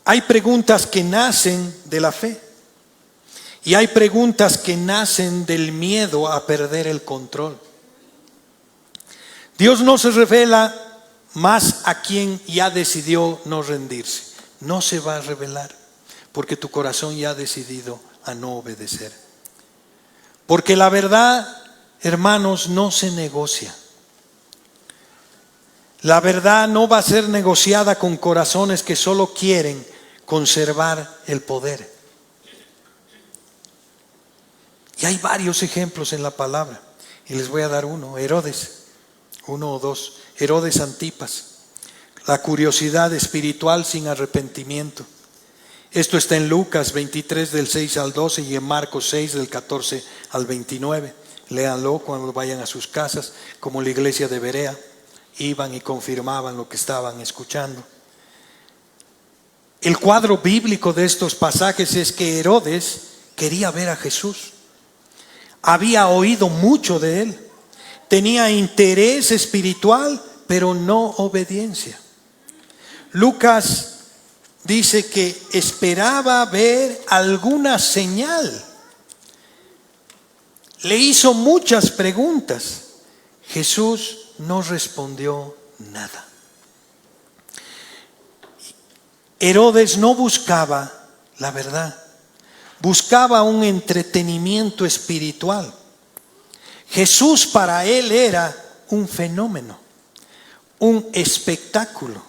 Hay preguntas que nacen de la fe y hay preguntas que nacen del miedo a perder el control. Dios no se revela más a quien ya decidió no rendirse. No se va a revelar porque tu corazón ya ha decidido a no obedecer. Porque la verdad, hermanos, no se negocia. La verdad no va a ser negociada con corazones que solo quieren conservar el poder. Y hay varios ejemplos en la palabra. Y les voy a dar uno. Herodes, 1 o 2. Herodes Antipas. La curiosidad espiritual sin arrepentimiento. Esto está en Lucas 23 del 6 al 12 y en Marcos 6 del 14 al 29. Léanlo cuando vayan a sus casas, como la iglesia de Berea. Iban y confirmaban lo que estaban escuchando. El cuadro bíblico de estos pasajes es que Herodes quería ver a Jesús. Había oído mucho de él. Tenía interés espiritual, pero no obediencia. Lucas dice que esperaba ver alguna señal. Le hizo muchas preguntas. Jesús no respondió nada. Herodes no buscaba la verdad, buscaba un entretenimiento espiritual. Jesús para él era un fenómeno, un espectáculo,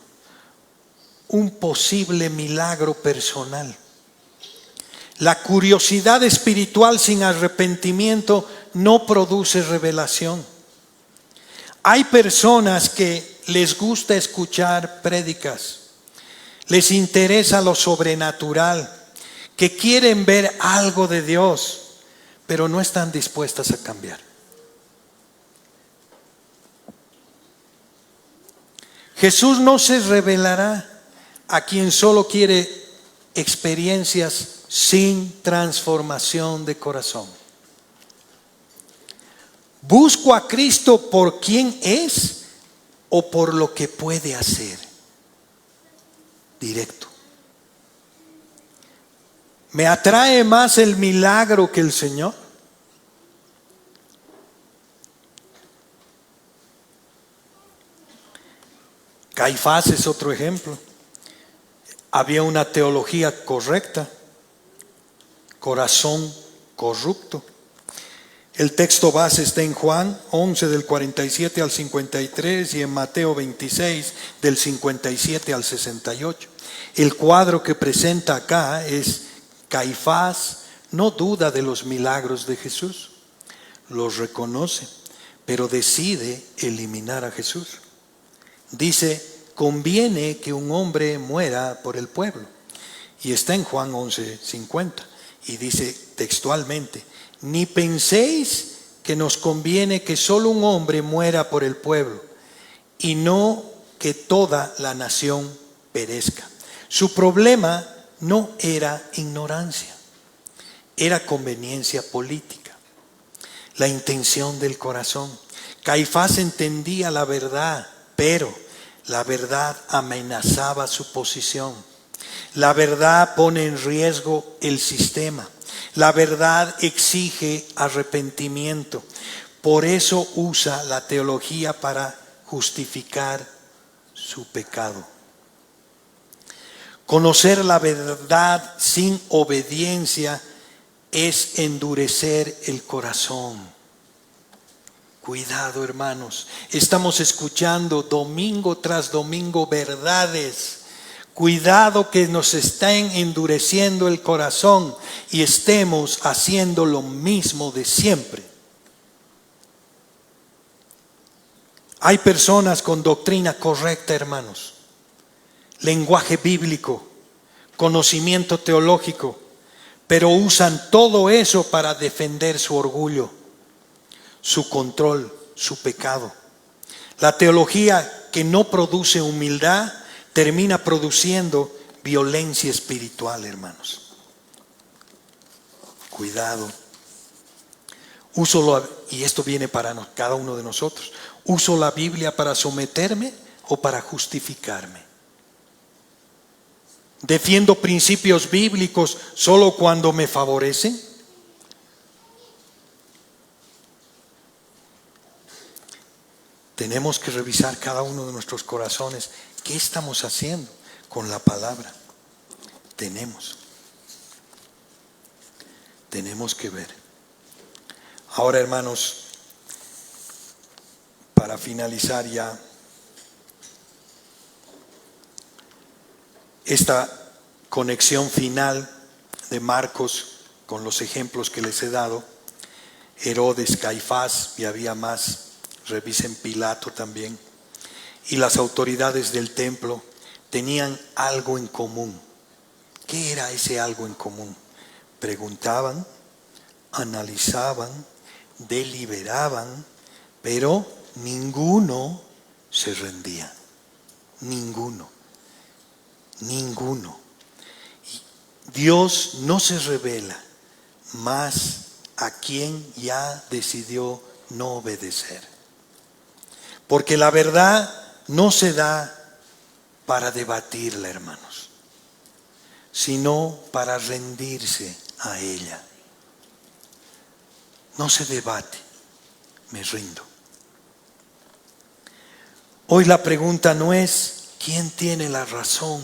un posible milagro personal. La curiosidad espiritual sin arrepentimiento no produce revelación. Hay personas que les gusta escuchar prédicas, les interesa lo sobrenatural, que quieren ver algo de Dios, pero no están dispuestas a cambiar. Jesús no se revelará a quien solo quiere experiencias sin transformación de corazón. ¿Busco a Cristo por quién es o por lo que puede hacer? Directo. ¿Me atrae más el milagro que el Señor? Caifás es otro ejemplo. Había una teología correcta, corazón corrupto. El texto base está en Juan 11 del 47 al 53 y en Mateo 26 del 57 al 68. El cuadro que presenta acá es Caifás no duda de los milagros de Jesús, los reconoce, pero decide eliminar a Jesús. Dice, conviene que un hombre muera por el pueblo. Y está en Juan 11:50 y dice textualmente, ni penséis que nos conviene que solo un hombre muera por el pueblo y no que toda la nación perezca. Su problema no era ignorancia, era conveniencia política, la intención del corazón. Caifás entendía la verdad, pero la verdad amenazaba su posición. La verdad pone en riesgo el sistema. La verdad exige arrepentimiento. Por eso usa la teología para justificar su pecado. Conocer la verdad sin obediencia es endurecer el corazón. Cuidado, hermanos. Estamos escuchando domingo tras domingo verdades. Cuidado que nos estén endureciendo el corazón y estemos haciendo lo mismo de siempre. Hay personas con doctrina correcta, hermanos. Lenguaje bíblico, conocimiento teológico, pero usan todo eso para defender su orgullo, su control, su pecado. La teología que no produce humildad termina produciendo violencia espiritual, hermanos. Cuidado. Y esto viene para cada uno de nosotros. ¿Uso la Biblia para someterme o para justificarme? ¿Defiendo principios bíblicos solo cuando me favorecen? Tenemos que revisar cada uno de nuestros corazones. ¿Qué estamos haciendo con la palabra? Tenemos que ver. Ahora, hermanos, para finalizar ya esta conexión final de Marcos con los ejemplos que les he dado, Herodes, Caifás, y había más, revisen Pilato también, y las autoridades del templo tenían algo en común. ¿Qué era ese algo en común? Preguntaban, analizaban, deliberaban, pero ninguno se rendía. Ninguno. Dios no se revela más a quien ya decidió no obedecer. Porque la verdad no se da para debatirla, hermanos, sino para rendirse a ella. No se debate, me rindo. Hoy la pregunta no es ¿quién tiene la razón?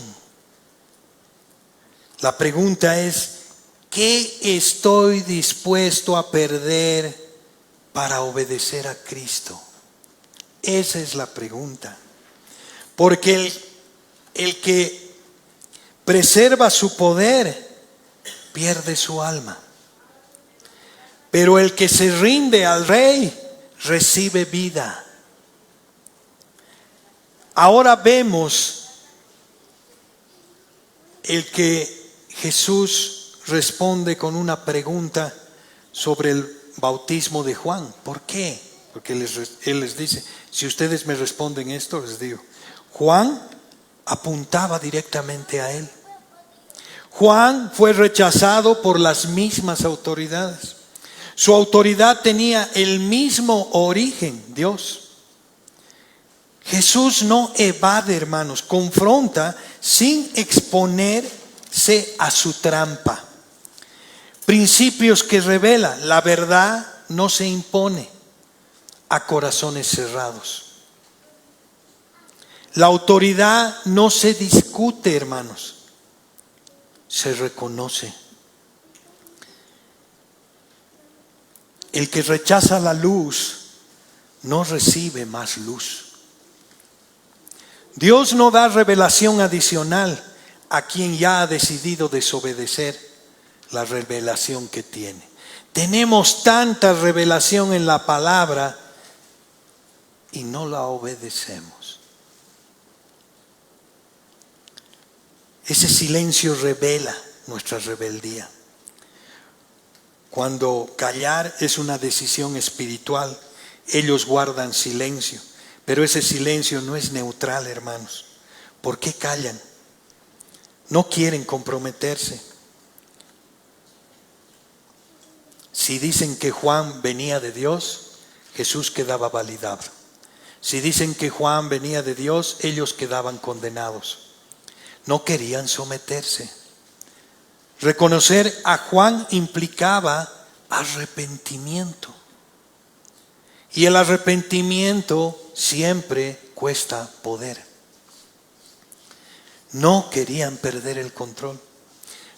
La pregunta es ¿qué estoy dispuesto a perder para obedecer a Cristo? Esa es la pregunta. Porque el que preserva su poder pierde su alma. Pero el que se rinde al Rey recibe vida. Ahora vemos el que Jesús responde con una pregunta sobre el bautismo de Juan. ¿Por qué? Porque Él les dice, si ustedes me responden esto, les digo, Juan apuntaba directamente a Él. Juan fue rechazado por las mismas autoridades. Su autoridad tenía el mismo origen, Dios. Jesús no evade, hermanos, confronta sin exponerse a su trampa. Principios que revela, la verdad no se impone a corazones cerrados. La autoridad no se discute, hermanos, se reconoce. El que rechaza la luz no recibe más luz. Dios no da revelación adicional a quien ya ha decidido desobedecer la revelación que tiene. Tenemos tanta revelación en la palabra y no la obedecemos. Ese silencio revela nuestra rebeldía. Cuando callar es una decisión espiritual, ellos guardan silencio. Pero ese silencio no es neutral, hermanos. ¿Por qué callan? No quieren comprometerse. Si dicen que Juan venía de Dios, Jesús quedaba validado. Si dicen que Juan venía de Dios, ellos quedaban condenados. No querían someterse. Reconocer a Juan implicaba arrepentimiento. Y el arrepentimiento siempre cuesta poder. No querían perder el control.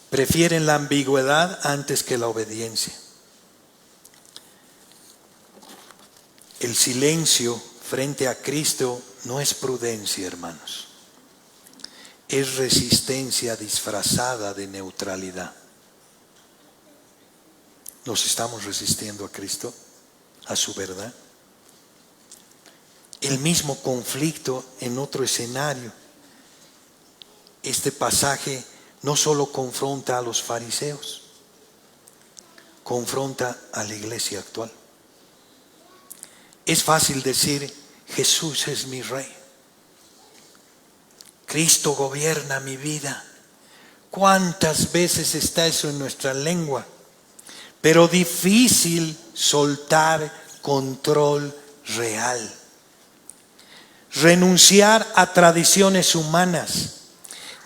Prefieren la ambigüedad antes que la obediencia. El silencio frente a Cristo no es prudencia, hermanos. Es resistencia disfrazada de neutralidad. ¿Nos estamos resistiendo a Cristo? ¿A su verdad? El mismo conflicto en otro escenario. Este pasaje no solo confronta a los fariseos, confronta a la iglesia actual. Es fácil decir, Jesús es mi Rey. Cristo gobierna mi vida. ¿Cuántas veces está eso en nuestra lengua? Pero difícil soltar control real. Renunciar a tradiciones humanas.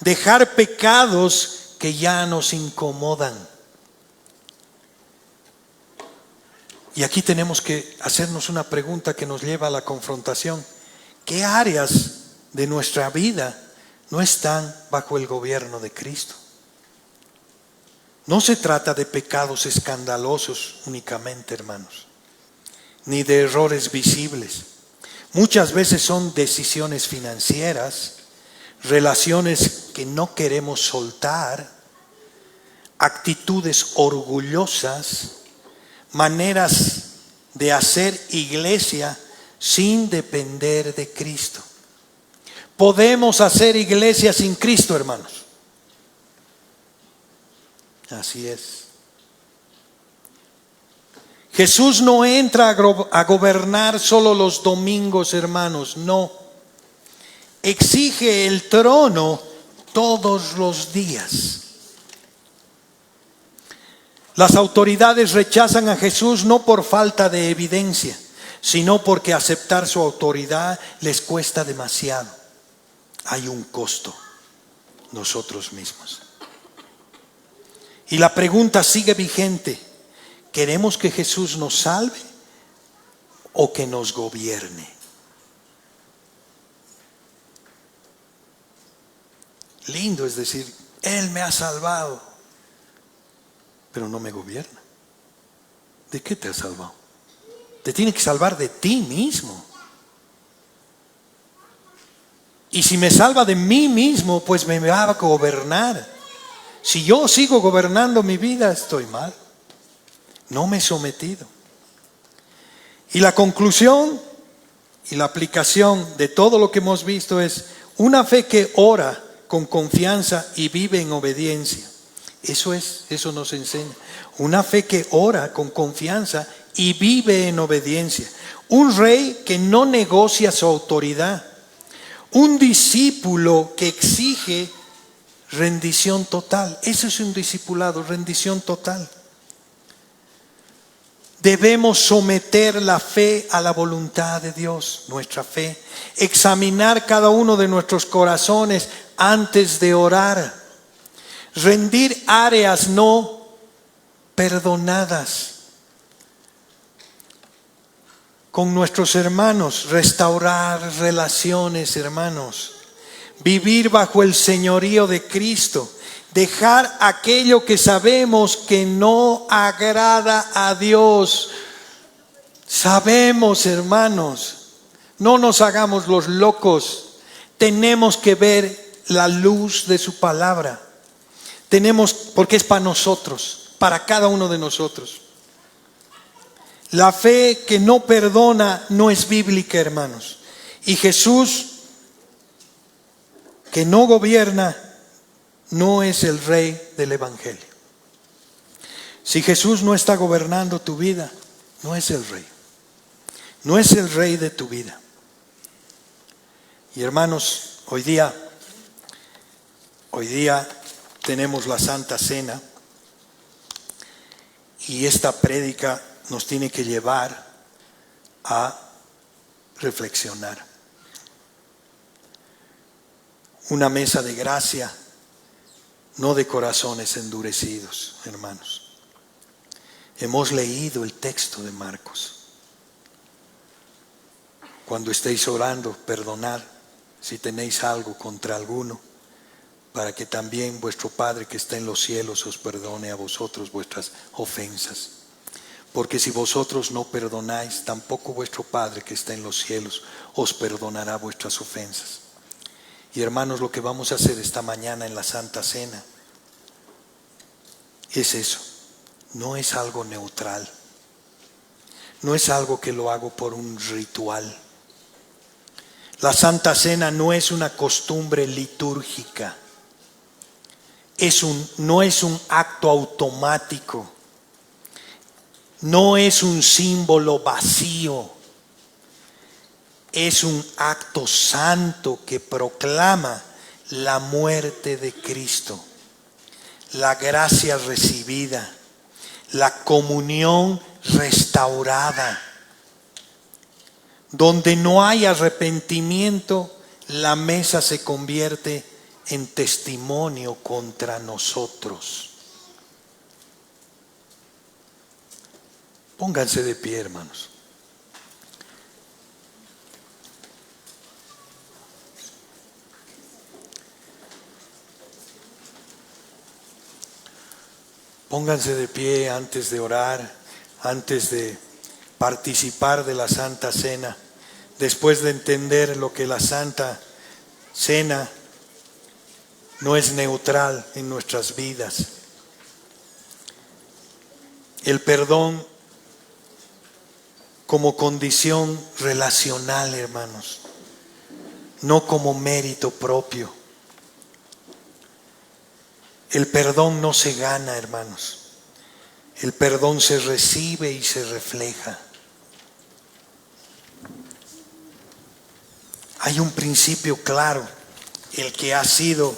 dejar pecados que ya nos incomodan. Y aquí tenemos que hacernos una pregunta que nos lleva a la confrontación. ¿Qué áreas de nuestra vida no están bajo el gobierno de Cristo? No se trata de pecados escandalosos únicamente, hermanos, ni de errores visibles. Muchas veces son decisiones financieras, relaciones que no queremos soltar, actitudes orgullosas, maneras de hacer iglesia sin depender de Cristo. Podemos hacer iglesia sin Cristo, hermanos. Así es. Jesús no entra a gobernar solo los domingos, hermanos, no. Exige el trono todos los días. Las autoridades rechazan a Jesús no por falta de evidencia, sino porque aceptar su autoridad les cuesta demasiado. Hay un costo, nosotros mismos. Y la pregunta sigue vigente: ¿queremos que Jesús nos salve o que nos gobierne? Lindo es decir, Él me ha salvado, pero no me gobierna. ¿De qué te ha salvado? Te tiene que salvar de ti mismo. Y si me salva de mí mismo, pues me va a gobernar. Si yo sigo gobernando mi vida, estoy mal. No me he sometido. Y la conclusión y la aplicación de todo lo que hemos visto es una fe que ora con confianza y vive en obediencia. Eso nos enseña. Una fe que ora con confianza y vive en obediencia. Un rey que no negocia su autoridad. Un discípulo que exige rendición total. Eso es un discipulado, rendición total. Debemos someter la fe a la voluntad de Dios, nuestra fe. Examinar cada uno de nuestros corazones antes de orar. Rendir áreas no perdonadas con nuestros hermanos. Restaurar relaciones, hermanos. Vivir bajo el señorío de Cristo. Dejar aquello que sabemos que no agrada a Dios. Sabemos, hermanos, no nos hagamos los locos. Tenemos que ver la luz de su palabra. Porque es para nosotros, para cada uno de nosotros. La fe que no perdona no es bíblica, hermanos. Y Jesús, que no gobierna, no es el rey del evangelio. Si Jesús no está gobernando tu vida, no es el rey. No es el rey de tu vida. Y hermanos, hoy día tenemos la Santa Cena y esta prédica nos tiene que llevar a reflexionar. Una mesa de gracia, no de corazones endurecidos, hermanos. Hemos leído el texto de Marcos. Cuando estéis orando, perdonad si tenéis algo contra alguno, para que también vuestro Padre que está en los cielos os perdone a vosotros vuestras ofensas. Porque si vosotros no perdonáis, tampoco vuestro Padre que está en los cielos os perdonará vuestras ofensas. Y hermanos, lo que vamos a hacer esta mañana en la Santa Cena es eso. No es algo neutral. No es algo que lo hago por un ritual. La Santa Cena no es una costumbre litúrgica. No es un acto automático. No es un símbolo vacío. Es un acto santo que proclama la muerte de Cristo, la gracia recibida, la comunión restaurada. Donde no hay arrepentimiento, la mesa se convierte en testimonio contra nosotros. Pónganse de pie, hermanos. Pónganse de pie antes de orar, antes de participar de la Santa Cena, después de entender lo que la Santa Cena no es neutral en nuestras vidas. El perdón como condición relacional, hermanos, no como mérito propio. El perdón no se gana, hermanos. El perdón se recibe y se refleja. Hay un principio claro. El que ha sido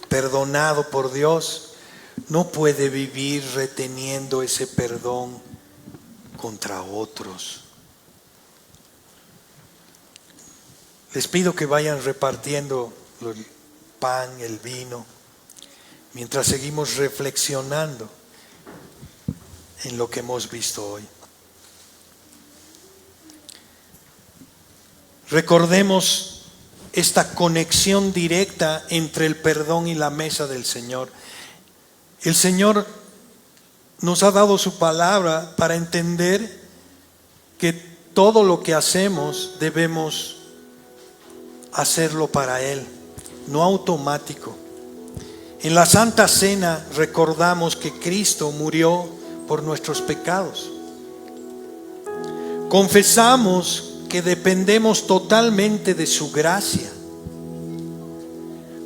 perdonado por Dios no puede vivir reteniendo ese perdón contra otros. Les pido que vayan repartiendo el pan, el vino, mientras seguimos reflexionando en lo que hemos visto hoy. Recordemos esta conexión directa entre el perdón y la mesa del Señor. El Señor nos ha dado su palabra para entender que todo lo que hacemos debemos hacerlo para Él, no automático. En la Santa Cena recordamos que Cristo murió por nuestros pecados. Confesamos que dependemos totalmente de su gracia.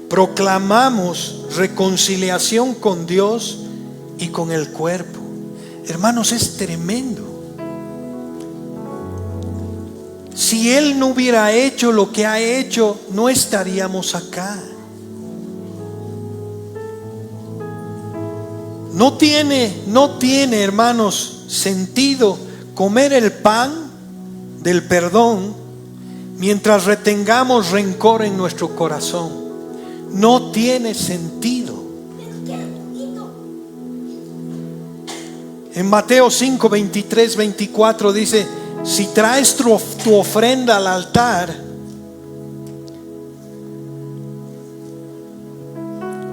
Proclamamos reconciliación con Dios y con el cuerpo. Hermanos, es tremendo. Si Él no hubiera hecho lo que ha hecho, no estaríamos acá. No tiene, hermanos, sentido comer el pan del perdón mientras retengamos rencor en nuestro corazón. No tiene sentido. En Mateo 5, 23, 24 dice: si traes tu ofrenda al altar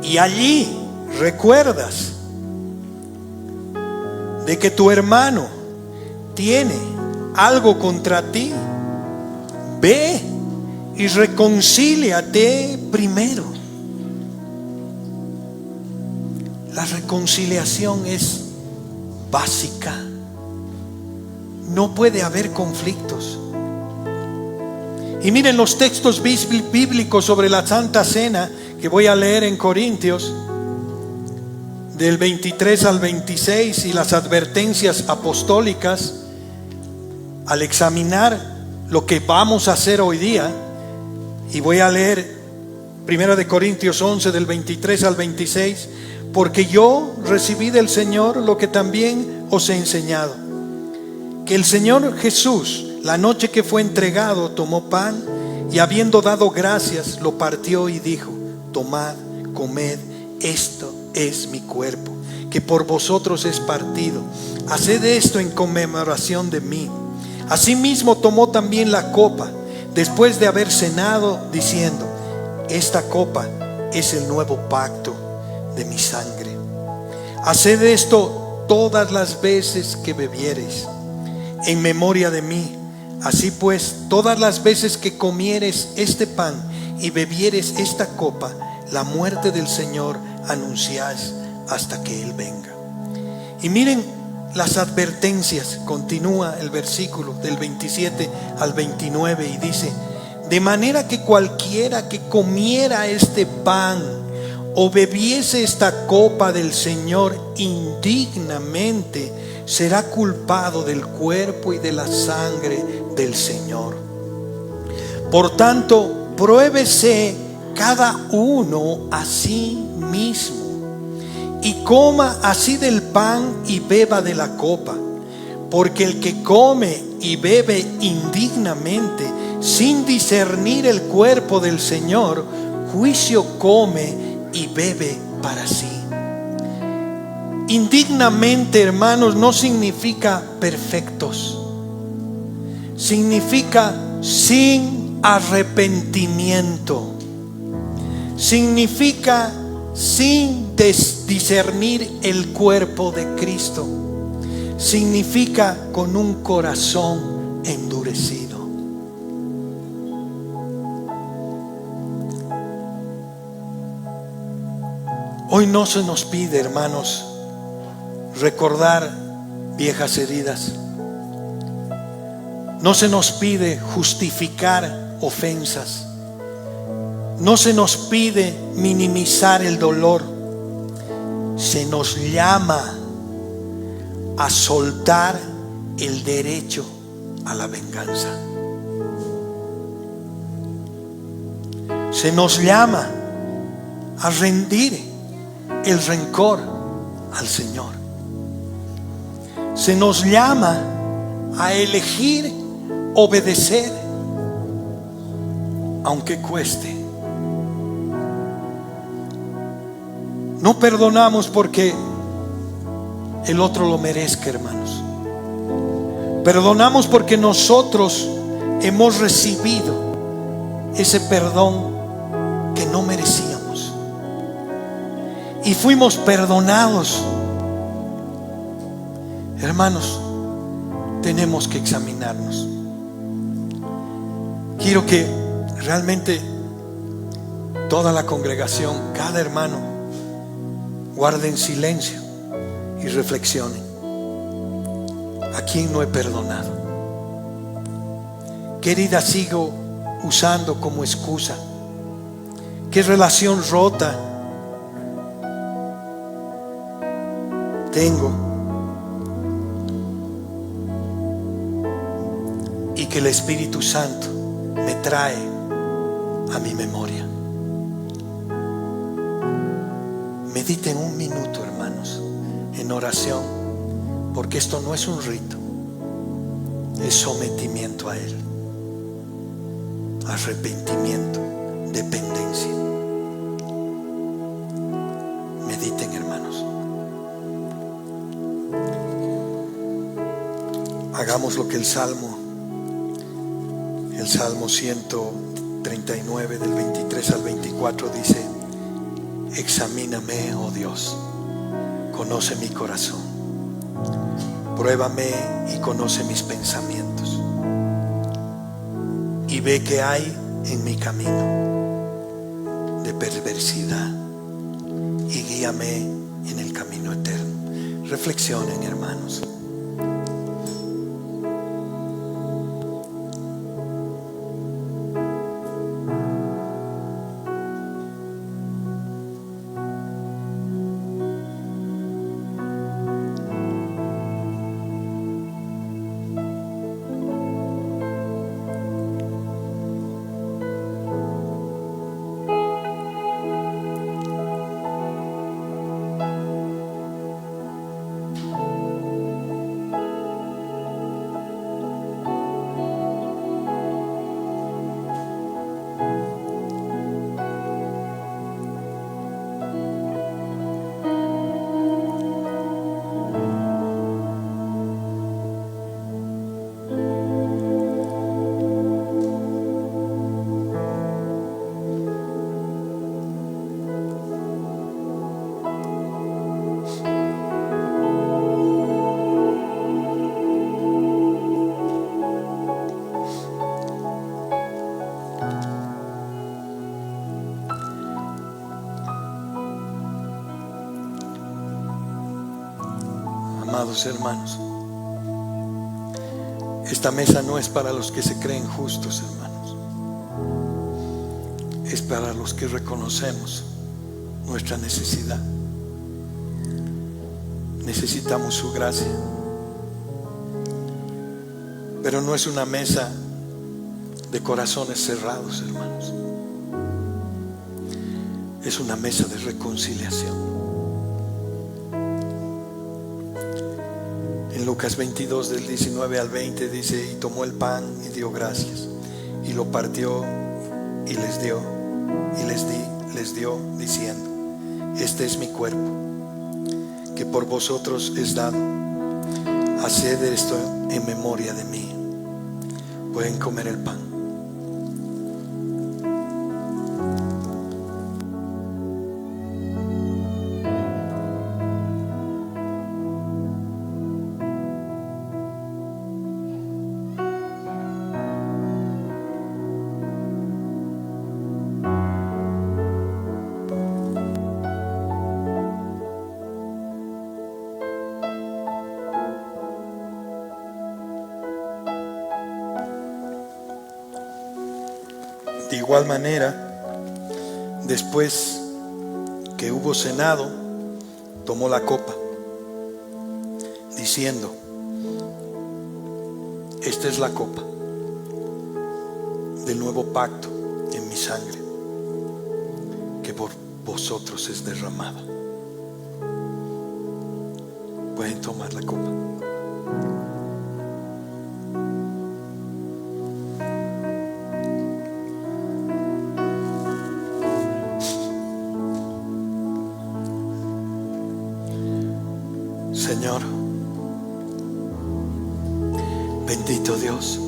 y allí recuerdas de que tu hermano tiene algo contra ti, ve y reconcíliate primero. La reconciliación es básica. No puede haber conflictos. Y miren los textos bíblicos sobre la Santa Cena que voy a leer en Corintios, del 23 al 26, y las advertencias apostólicas al examinar lo que vamos a hacer hoy día. Y voy a leer 1 Corintios 11 del 23 al 26. Porque yo recibí del Señor lo que también os he enseñado, que el Señor Jesús, la noche que fue entregado, tomó pan y habiendo dado gracias, lo partió y dijo: tomad, comed, esto es mi cuerpo, que por vosotros es partido. Haced esto en conmemoración de mí. Asimismo tomó también la copa, después de haber cenado, diciendo: esta copa es el nuevo pacto de mi sangre. Haced esto todas las veces que bebiereis, en memoria de mí. Así pues, todas las veces que comieres este pan y bebieres esta copa, la muerte del Señor anunciáis hasta que Él venga. Y miren las advertencias. Continúa el versículo del 27 al 29 y dice: de manera que cualquiera que comiera este pan o bebiese esta copa del Señor indignamente, será culpado del cuerpo y de la sangre del Señor. Por tanto, pruébese cada uno a sí mismo y coma así del pan y beba de la copa. Porque el que come y bebe indignamente, sin discernir el cuerpo del Señor, juicio come y bebe para sí. Indignamente, hermanos, no significa perfectos. Significa sin arrepentimiento. Significa sin discernir el cuerpo de Cristo. Significa con un corazón endurecido. Hoy no se nos pide, hermanos, recordar viejas heridas. No se nos pide justificar ofensas. No se nos pide minimizar el dolor. Se nos llama a soltar el derecho a la venganza. Se nos llama a rendir el rencor al Señor. Se nos llama a elegir obedecer, aunque cueste. No perdonamos porque el otro lo merezca, hermanos. Perdonamos porque nosotros hemos recibido ese perdón que no merecíamos. Y fuimos perdonados. Hermanos, tenemos que examinarnos. Quiero que realmente toda la congregación, cada hermano, guarden silencio y reflexionen. ¿A quién no he perdonado? ¿Qué herida sigo usando como excusa? ¿Qué relación rota tengo y que el Espíritu Santo me trae a mi memoria? Mediten un minuto, hermanos, en oración, porque esto no es un rito, es sometimiento a Él, arrepentimiento, dependencia. Mediten, hermanos. Hagamos lo que el Salmo 139 del 23 al 24 dice: examíname, oh Dios, conoce mi corazón, pruébame y conoce mis pensamientos, y ve que hay en mi camino de perversidad, y guíame en el camino eterno. Reflexionen, hermanos. Amados hermanos, esta mesa no es para los que se creen justos, hermanos. Es para los que reconocemos nuestra necesidad. Necesitamos su gracia. Pero no es una mesa de corazones cerrados, hermanos. Es una mesa de reconciliación. En Lucas 22 del 19 al 20 dice: y tomó el pan y dio gracias y lo partió y les dio, y les dio diciendo: este es mi cuerpo, que por vosotros es dado. Haced esto en memoria de mí. Pueden comer el pan. De igual manera, después que hubo cenado, tomó la copa, diciendo: esta es la copa del nuevo pacto en mi sangre, que por vosotros es derramada. Pueden tomar la copa. Señor, bendito Dios,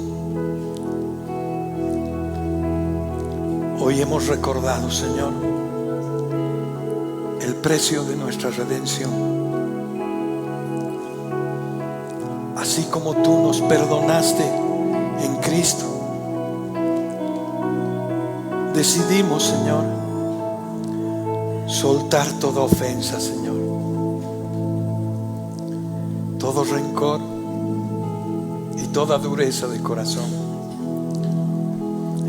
hoy hemos recordado, Señor, el precio de nuestra redención. Así como tú nos perdonaste en Cristo, decidimos, Señor, soltar toda ofensa, Señor, todo rencor y toda dureza de corazón.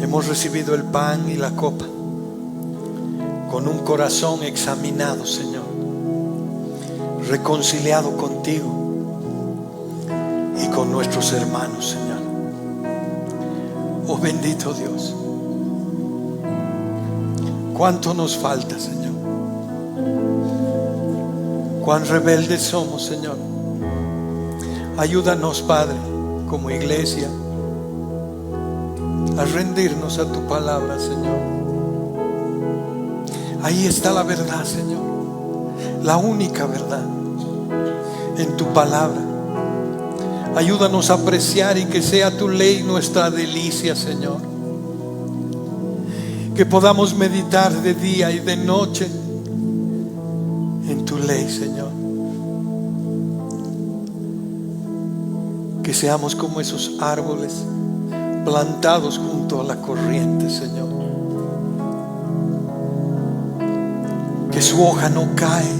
Hemos recibido el pan y la copa con un corazón examinado, Señor, reconciliado contigo y con nuestros hermanos, Señor. Oh bendito Dios, cuánto nos falta, Señor. Cuán rebeldes somos, Señor. Ayúdanos, Padre, como iglesia, a rendirnos a tu palabra, Señor. Ahí está la verdad, Señor, la única verdad, en tu palabra. Ayúdanos a apreciar y que sea tu ley nuestra delicia, Señor. Que podamos meditar de día y de noche en tu ley, Señor. Que seamos como esos árboles plantados junto a la corriente, Señor. Que su hoja no cae.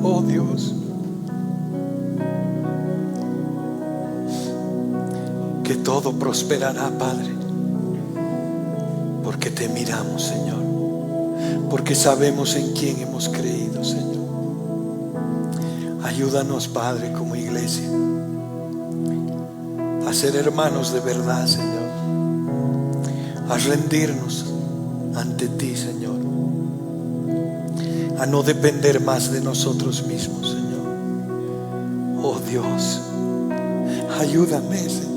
Oh Dios. Que todo prosperará, Padre. Porque te miramos, Señor. Porque sabemos en quién hemos creído, Señor. Ayúdanos, Padre, como iglesia, a ser hermanos de verdad, Señor, a rendirnos ante ti, Señor, a no depender más de nosotros mismos, Señor. Oh Dios, ayúdame, Señor.